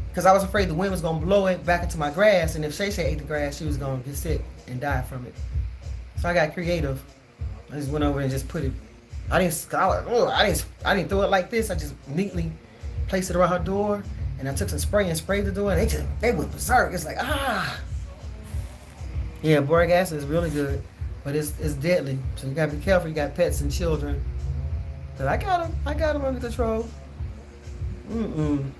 Because I was afraid the wind was going to blow it back into my grass. And if Shay Shay ate the grass, she was going to get sick and die from it. So I got creative. I just went over and just put it. I didn't throw it like this. I just neatly placed it around her door. And I took some spray and sprayed the door. And they went berserk. It's like, Yeah, boric acid is really good. But it's deadly. So you got to be careful. You got pets and children. But I got them under control. And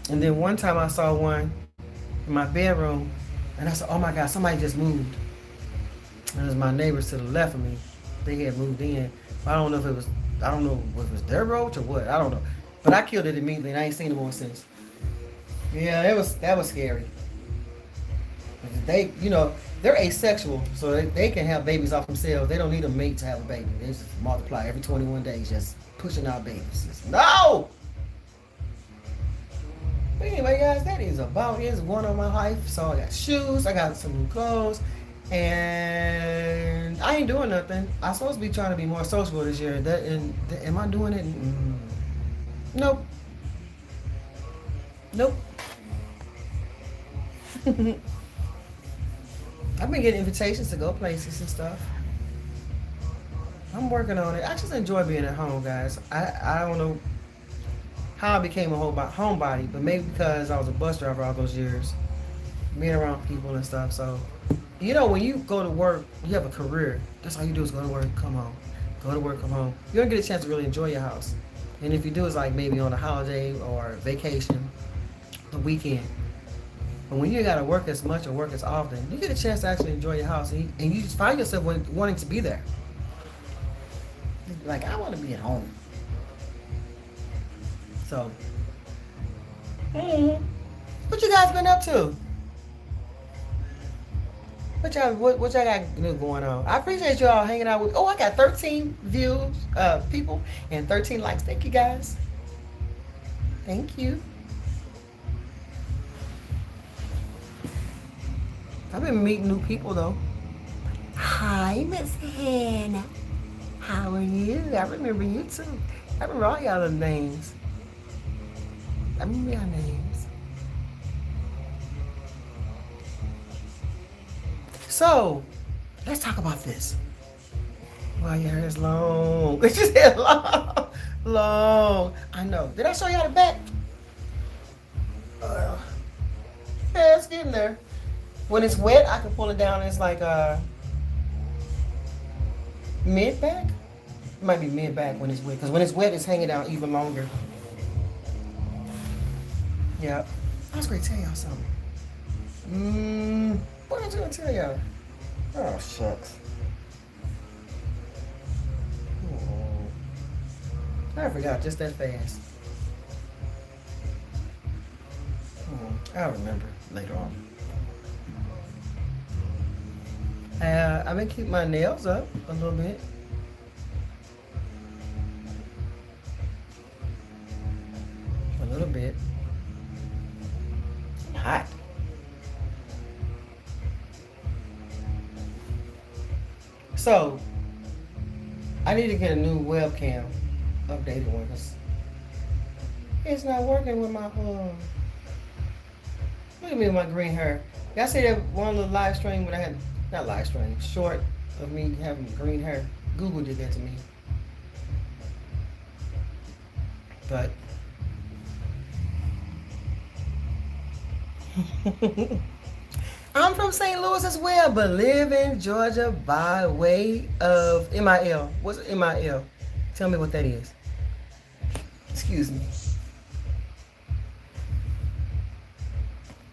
then one time I saw one in my bedroom, and I said, oh my God, somebody just moved. And it was my neighbors to the left of me. They had moved in. But I don't know if it was their roach or what. I don't know. But I killed it immediately, and I ain't seen them on since. Yeah, that was scary. They, they're asexual, so they can have babies off themselves. They don't need a mate to have a baby. They just multiply every 21 days, just pushing out babies. No! But anyway, guys, that is about it. One on my life. So I got shoes, I got some new clothes, And I ain't doing nothing. I'm supposed to be trying to be more sociable this year. Am I doing it? Nope. Nope. I've been getting invitations to go places and stuff. I'm working on it. I just enjoy being at home, guys. I don't know how I became a homebody, but maybe because I was a bus driver all those years, being around people and stuff. So, when you go to work, you have a career. That's all you do is go to work, come home. Go to work, come home. You don't get a chance to really enjoy your house. And if you do, it's like maybe on a holiday or vacation, a weekend. But when you got to work as much or work as often, you get a chance to actually enjoy your house. And you just find yourself wanting to be there. Like, I want to be at home. So, what you guys been up to? What y'all got going on? I appreciate y'all hanging out with. Oh, I got 13 views, people, and 13 likes. Thank you, guys. Thank you. I've been meeting new people though. Hi, Miss Hannah. How are you? I remember you too. I remember all y'all names. I remember y'all names. So, let's talk about this. Wow, your hair is long. It's just hair long. Long. I know. Did I show y'all the back? Yeah, it's getting there. When it's wet, I can pull it down. It's like mid back. It might be mid back when it's wet, because when it's wet, it's hanging down even longer. Yeah. I was going to tell y'all something. What was I going to tell y'all? Oh, shucks. Oh, I forgot just that fast. I'll remember later on. I've been keeping my nails up a little bit. A little bit. It's hot. So, I need to get a new webcam, updated one, because it's not working with my look at me with my green hair. Y'all see that one little live stream when I had, not live stream, short of me having green hair? Google did that to me. But I'm from St. Louis as well, but live in Georgia by way of MIL. What's MIL? Tell me what that is. Excuse me.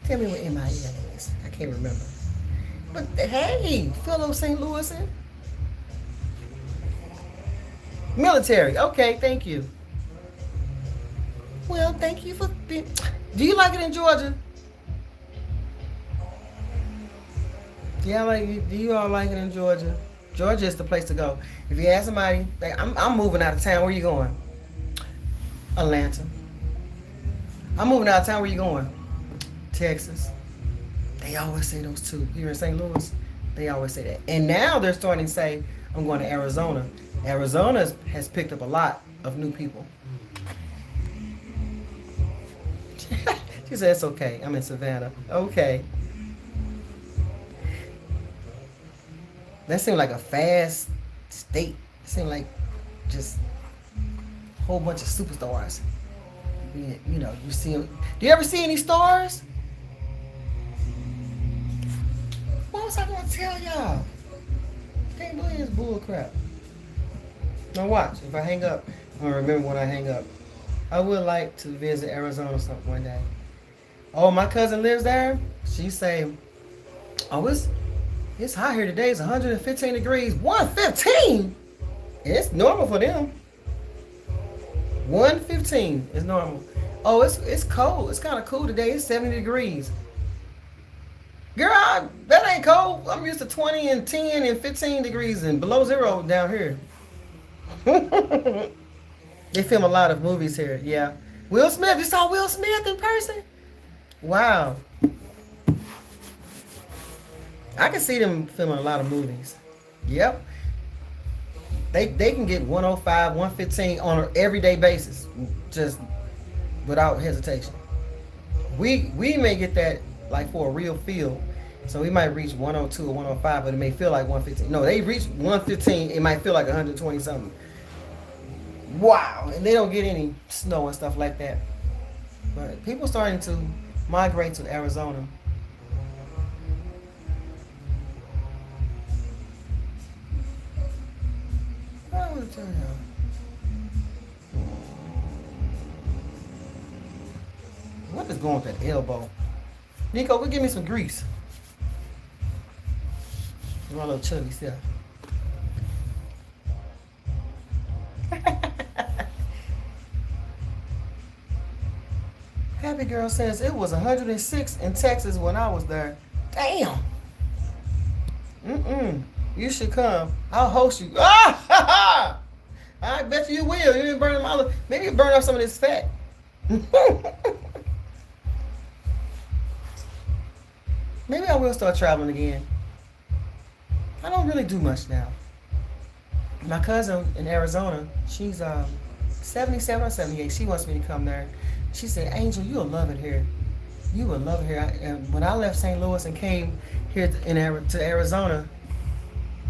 Tell me what MIL is. I can't remember. But hey, fellow St. Louisan. Military. Okay, thank you. Well, thank you for being. Do you like it in Georgia? Yeah, do you all like it in Georgia? Georgia is the place to go. If you ask somebody, like, I'm moving out of town. Where you going? Atlanta. I'm moving out of town. Where you going? Texas. They always say those two. Here in St. Louis, they always say that. And now they're starting to say, I'm going to Arizona. Arizona has picked up a lot of new people. She said, it's okay. I'm in Savannah. Okay. That seemed like a fast state. It seemed like just a whole bunch of superstars. You know, you see them. Do you ever see any stars? What was I going to tell y'all? Can't believe this bull crap. Now watch. If I hang up, I'm going to remember when I hang up. I would like to visit Arizona one day. Oh, my cousin lives there. She say, oh, it's hot here today. It's 115 degrees. 115? It's normal for them. 115 is normal. Oh, it's cold. It's kind of cool today. It's 70 degrees. Girl, that ain't cold. I'm used to 20 and 10 and 15 degrees and below zero down here. They film a lot of movies here. Yeah. Will Smith. You saw Will Smith in person? Wow. I can see them filming a lot of movies. Yep. They can get 105, 115 on an everyday basis, just without hesitation. We may get that like for a real feel. So we might reach 102 or 105, but it may feel like 115. No, they reach 115, it might feel like 120 something. Wow. And they don't get any snow and stuff like that. But people starting to migrate to Arizona. I want to tell y'all. What is going with that elbow? Nico, go give me some grease. My little chubby self. Happy Girl says it was 106 in Texas when I was there. Damn. You should come. I'll host you. Ah! I bet you will. You didn't burn them all. Maybe you burn off some of this fat. Maybe I will start traveling again. I don't really do much now. My cousin in Arizona, she's 77 or 78. She wants me to come there. She said, Angel, you'll love it here. You will love it here. And when I left St. Louis and came here to Arizona,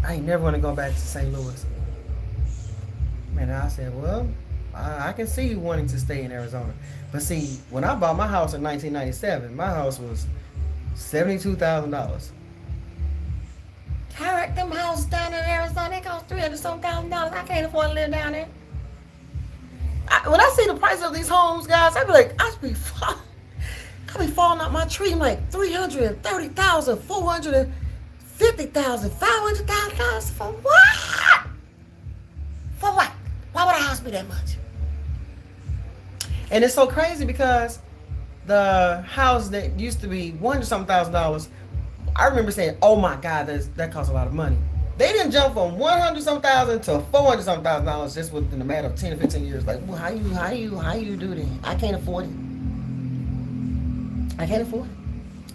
I ain't never want to go back to St. Louis. And I said, well, I can see you wanting to stay in Arizona. But see, when I bought my house in 1997, my house was $72,000. I wrecked them houses down in Arizona. They cost $300,000. I can't afford to live down there. When I see the price of these homes, guys, I be like, I be falling out my tree. I'm like $330,000, $450,000, $500,000 for what? For what? Why would a house be that much? And it's so crazy because the house that used to be $100,000, I remember saying, "Oh my God, that costs a lot of money." They didn't jump from $100,000 to $400,000 just within a matter of 10 or 15 years. Like, well, how you do that? I can't afford it. I can't afford it.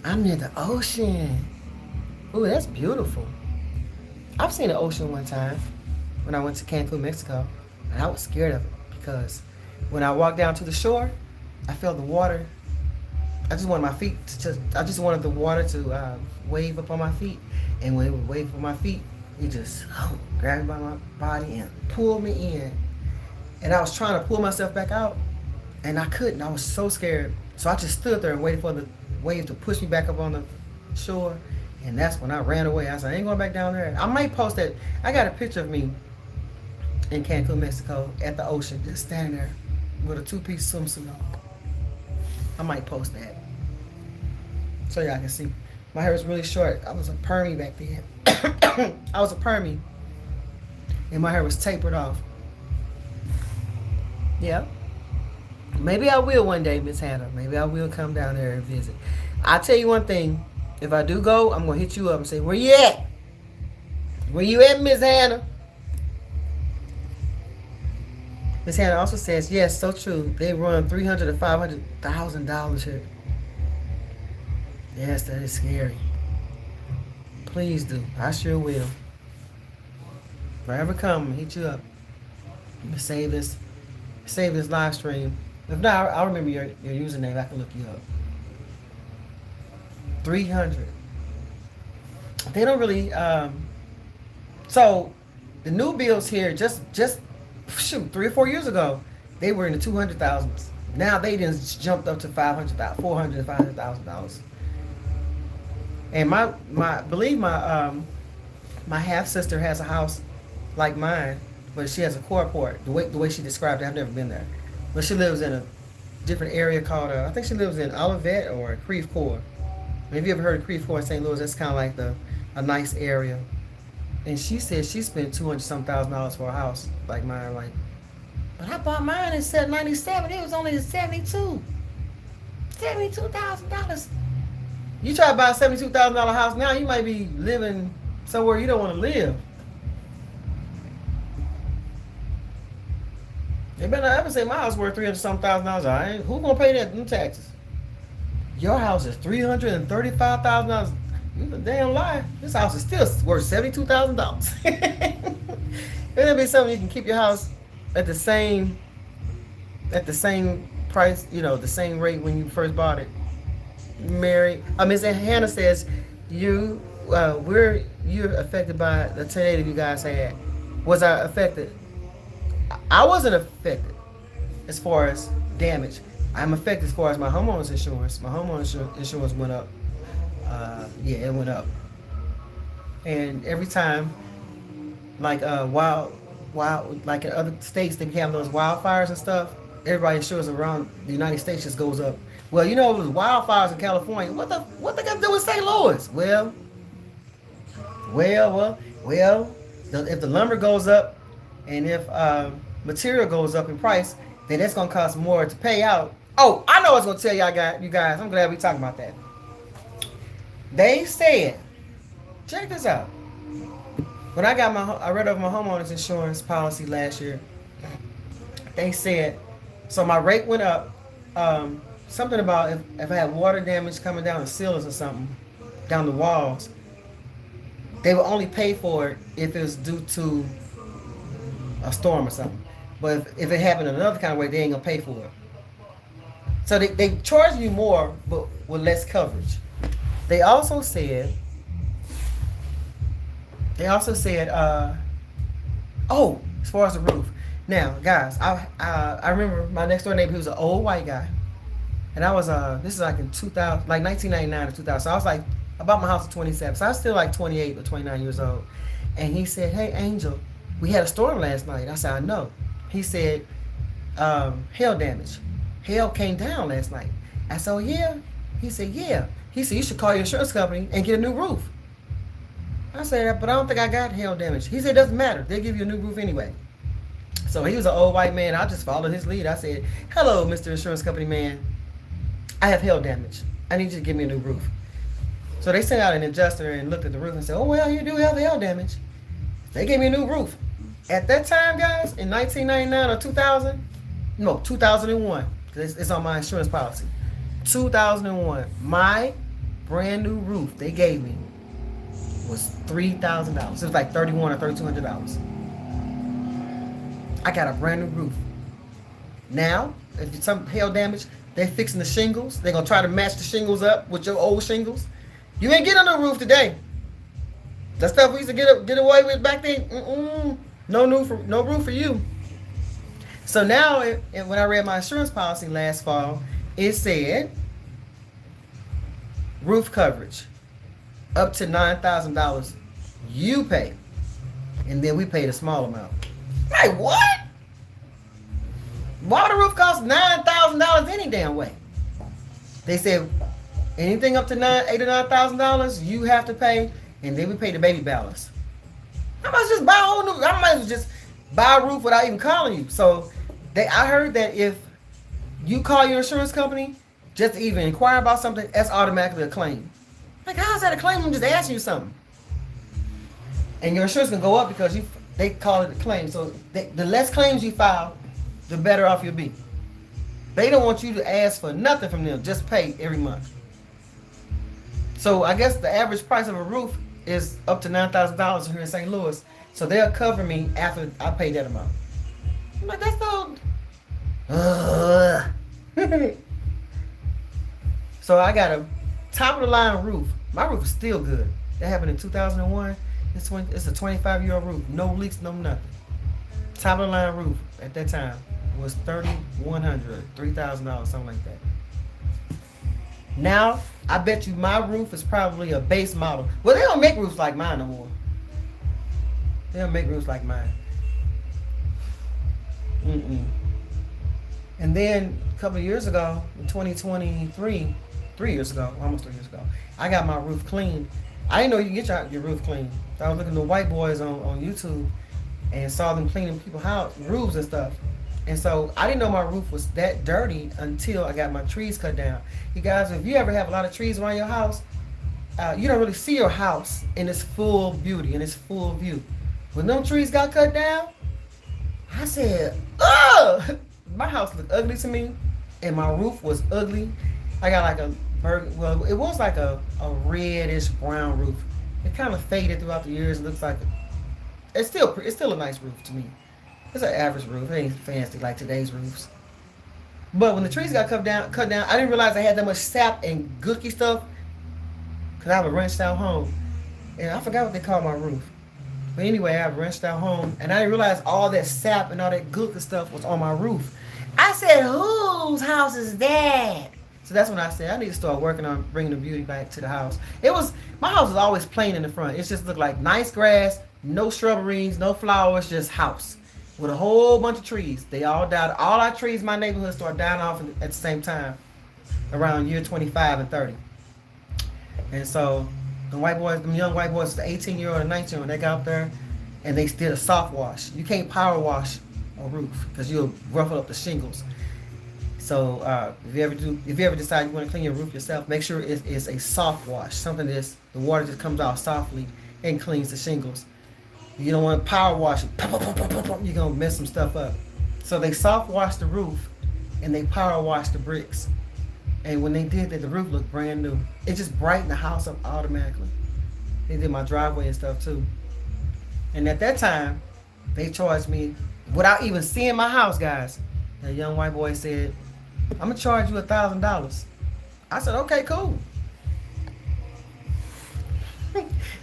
I'm near the ocean. Ooh, that's beautiful. I've seen the ocean one time when I went to Cancun, Mexico, and I was scared of it because when I walked down to the shore, I felt the water. I just wanted the water to wave up on my feet, and when it would wave up on my feet, it just grabbed me by my body and pulled me in. And I was trying to pull myself back out, and I couldn't. I was so scared. So I just stood there and waited for the wave to push me back up on the shore. And that's when I ran away. I said, I ain't going back down there. I might post that. I got a picture of me in Cancun, Mexico at the ocean, just standing there with a two-piece swimsuit on. I might post that so y'all can see. My hair was really short. I was a permie back then. I was a permie. And my hair was tapered off. Yeah. Maybe I will one day, Miss Hannah. Maybe I will come down there and visit. I'll tell you one thing. If I do go, I'm going to hit you up and say, where you at? Where you at, Miss Hannah? Miss Hannah also says, yes, so true. They run $300,000 to $500,000 here. Yes, that is scary. Please do. I sure will. If I ever come, I'm gonna hit you up. I'm gonna save this live stream. If not, I'll remember your username. I can look you up. 300. They don't really. So the new builds here, just 3 or 4 years ago, they were in the 200,000s. Now they just jumped up to $500,000, $400,000, $500,000. And my half sister has a house like mine, but she has a carport. The way she described it, I've never been there, but she lives in a different area called I think she lives in Olivet or Creve Coeur. Have you ever heard of Creve Coeur in St. Louis? That's kind of like a nice area. And she said she spent $200,000 for a house like mine. Like, but I bought mine in 97. It was only $72,000. You try to buy a $72,000 house now, you might be living somewhere you don't want to live. They better not ever say my house worth $300,000. Who gonna pay that in taxes? Your house is $335,000. You a damn lie. This house is still worth $72,000. It'll be something you can keep your house at the same price, the same rate when you first bought it. Mary, Miss Hannah says you're affected by the tornado you guys had. Was I affected? I wasn't affected as far as damage. I'm affected as far as my homeowner's insurance. My homeowner's insurance went up. It went up. And every time, like like in other states, they have those wildfires and stuff. Everybody's insurance around the United States just goes up. Well, it was wildfires in California. What they got to do with St. Louis? Well. If the lumber goes up, and if material goes up in price, then that's gonna cost more to pay out. Oh, I know I was gonna tell you guys. I'm glad we talking about that. They said, check this out. When I read over my homeowner's insurance policy last year. They said, so my rate went up. Something about if I had water damage coming down the ceilings or something, down the walls, they will only pay for it if it's due to a storm or something. But if it happened in another kind of way, they ain't gonna pay for it. So they charge you more, but with less coverage. They also said, as far as the roof. Now, guys, I remember my next door neighbor. He was an old white guy, and I was this is like in 2000, like 1999 or 2000. So I was like, I bought my house at 27, so I was still like 28 or 29 years old. And he said, "Hey, Angel, we had a storm last night." I said, "I know." He said, "Hail damage. Hail came down last night." I said, "Oh, yeah?" He said, "Yeah." He said, "You should call your insurance company and get a new roof." I said, "But I don't think I got hail damage." He said, "It doesn't matter. They'll give you a new roof anyway." So he was an old white man. I just followed his lead. I said, "Hello, Mr. Insurance Company man. I have hail damage. I need you to give me a new roof." So they sent out an adjuster and looked at the roof and said, "Oh, well, you do have hail damage." They gave me a new roof. At that time, guys, in 1999 or 2000, no, 2001, because it's on my insurance policy. 2001, my brand new roof they gave me was $3,000. It was like $3,100 or $3,200. I got a brand new roof. Now, if it's some hail damage, they're fixing the shingles. They're gonna try to match the shingles up with your old shingles. You ain't getting a new roof today. That stuff we used to get away with back then. No roof for you. So now, when I read my insurance policy last fall, it said roof coverage up to $9,000 you pay, and then we paid a small amount. Like what? Why would a roof cost $9,000 any damn way? They said anything up to $8,000 or $9,000 you have to pay, and then we pay the baby balance. I might just buy a whole new. I might as well just buy a roof without even calling you. So I heard that if you call your insurance company just to even inquire about something, that's automatically a claim. Like, how is that a claim? I'm just asking you something. And your insurance can go up because they call it a claim. So the less claims you file, the better off you'll be. They don't want you to ask for nothing from them. Just pay every month. So I guess the average price of a roof is up to $9,000 here in St. Louis. So they'll cover me after I pay that amount. I'm like, that's no. So I got a top of the line roof. My roof is still good. That happened in 2001. It's a 25-year-old roof. No leaks, no nothing. Top of the line roof at that time was $3,100, $3,000, something like that. Now, I bet you my roof is probably a base model. Well, they don't make roofs like mine no more. They don't make roofs like mine. And then a couple of years ago, in 2023, 3 years ago, almost 3 years ago, I got my roof cleaned. I didn't know you can get your roof cleaned. I was looking at the white boys on YouTube and saw them cleaning people's roofs and stuff. And so I didn't know my roof was that dirty until I got my trees cut down. You guys, if you ever have a lot of trees around your house, you don't really see your house in its full beauty, in its full view. When them trees got cut down, I said, ugh! My house looked ugly to me, and my roof was ugly. I got like Well, it was like a reddish brown roof. It kind of faded throughout the years. It looks like it's still a nice roof to me. It's an average roof. It ain't fancy like today's roofs. But when the trees got cut down, I didn't realize I had that much sap and gooky stuff because I have a wrenched out home, and I forgot what they call my roof. But anyway, I have a wrenched out home, and I didn't realize all that sap and all that gooky stuff was on my roof. I said, "Whose house is that?" So that's when I said I need to start working on bringing the beauty back to the house. It was my house was always plain in the front. It just looked like nice grass, no shrubberies, no flowers, just house with a whole bunch of trees. They all died. All our trees in my neighborhood started dying off at the same time, around year 25 and 30. And so the young white boys, the 18-year-old and 19-year-old, they got up there and they did a soft wash. You can't power wash a roof because you'll ruffle up the shingles. So if you ever decide you want to clean your roof yourself, make sure it's a soft wash, something that's the water just comes out softly and cleans the shingles. You don't want to power wash it. You're going to mess some stuff up. So they soft washed the roof and they power washed the bricks. And when they did that, the roof looked brand new. It just brightened the house up automatically. They did my driveway and stuff too. And at that time, they charged me, without even seeing my house, guys. The young white boy said, "I'm going to charge you $1,000. I said, "Okay, cool."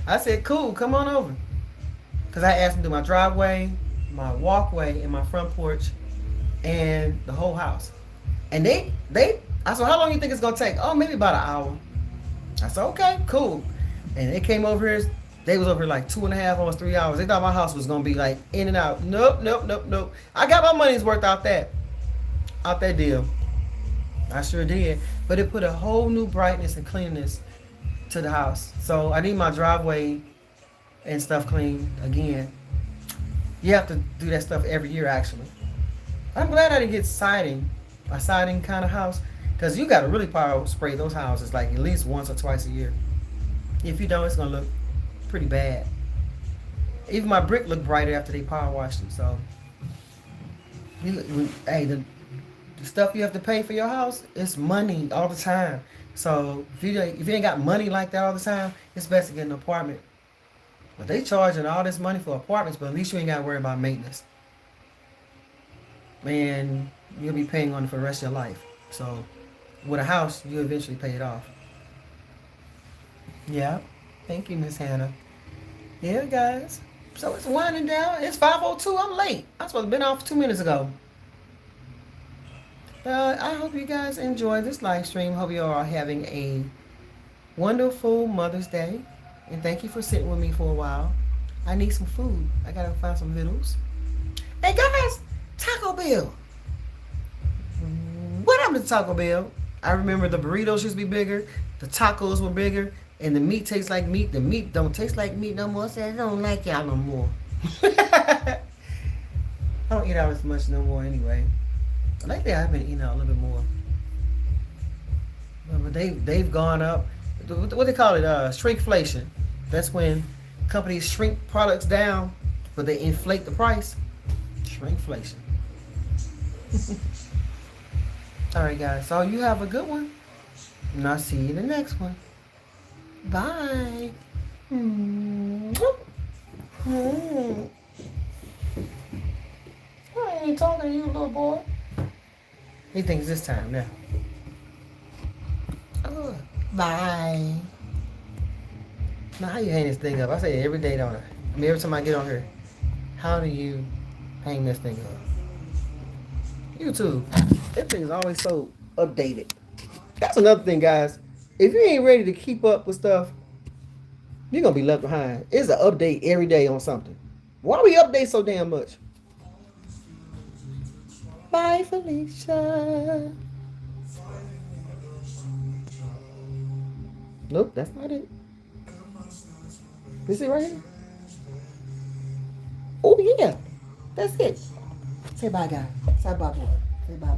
I said, "Cool, come on over." Because I asked them to do my driveway, my walkway, and my front porch, and the whole house. And I said, "How long do you think it's going to take?" "Oh, maybe about an hour." I said, "Okay, cool." And they came over here. They was over here like 2.5 hours, 3 hours. They thought my house was going to be like in and out. Nope. I got my money's worth out that deal. I sure did. But it put a whole new brightness and cleanness to the house. So I need my driveway and stuff cleaned again. You have to do that stuff every year, actually. I'm glad I didn't get a siding kind of house, because you got to really power spray those houses like at least once or twice a year. If you don't, it's going to look pretty bad. Even my brick looked brighter after they power washed them. So, hey, the stuff you have to pay for your house, it's money all the time. So if you ain't got money like that all the time, it's best to get an apartment. But they charging all this money for apartments, but at least you ain't got to worry about maintenance. Man, you'll be paying on it for the rest of your life. So with a house, you'll eventually pay it off. Yeah. Thank you, Miss Hannah. Yeah, guys. So it's winding down. It's 5:02. I'm late. I'm supposed to have been off 2 minutes ago. I hope you guys enjoy this live stream. Hope you all are having a wonderful Mother's Day. And thank you for sitting with me for a while. I need some food. I gotta find some vittles. Hey guys, Taco Bell. What happened to Taco Bell? I remember the burritos used to be bigger. The tacos were bigger. And the meat tastes like meat. The meat don't taste like meat no more. So I don't like y'all no more. I don't eat out as much no more anyway. Lately I've been eating out a little bit more. But they've gone up. What they call it? Shrinkflation. That's when companies shrink products down, but they inflate the price. Shrinkflation. All right, guys. So you have a good one. And I'll see you in the next one. Bye. I ain't talking to you, little boy. He thinks this time now. Oh, bye. Now, how you hang this thing up? I say it every day, don't I? I mean, every time I get on here, how do you hang this thing up? YouTube. That thing is always so updated. That's another thing, guys. If you ain't ready to keep up with stuff, you're going to be left behind. It's an update every day on something. Why we update so damn much? Bye, Felicia. Nope, that's not it. Is it right here? Oh, yeah. That's it. Say bye, guys. Say bye, boy. Say bye.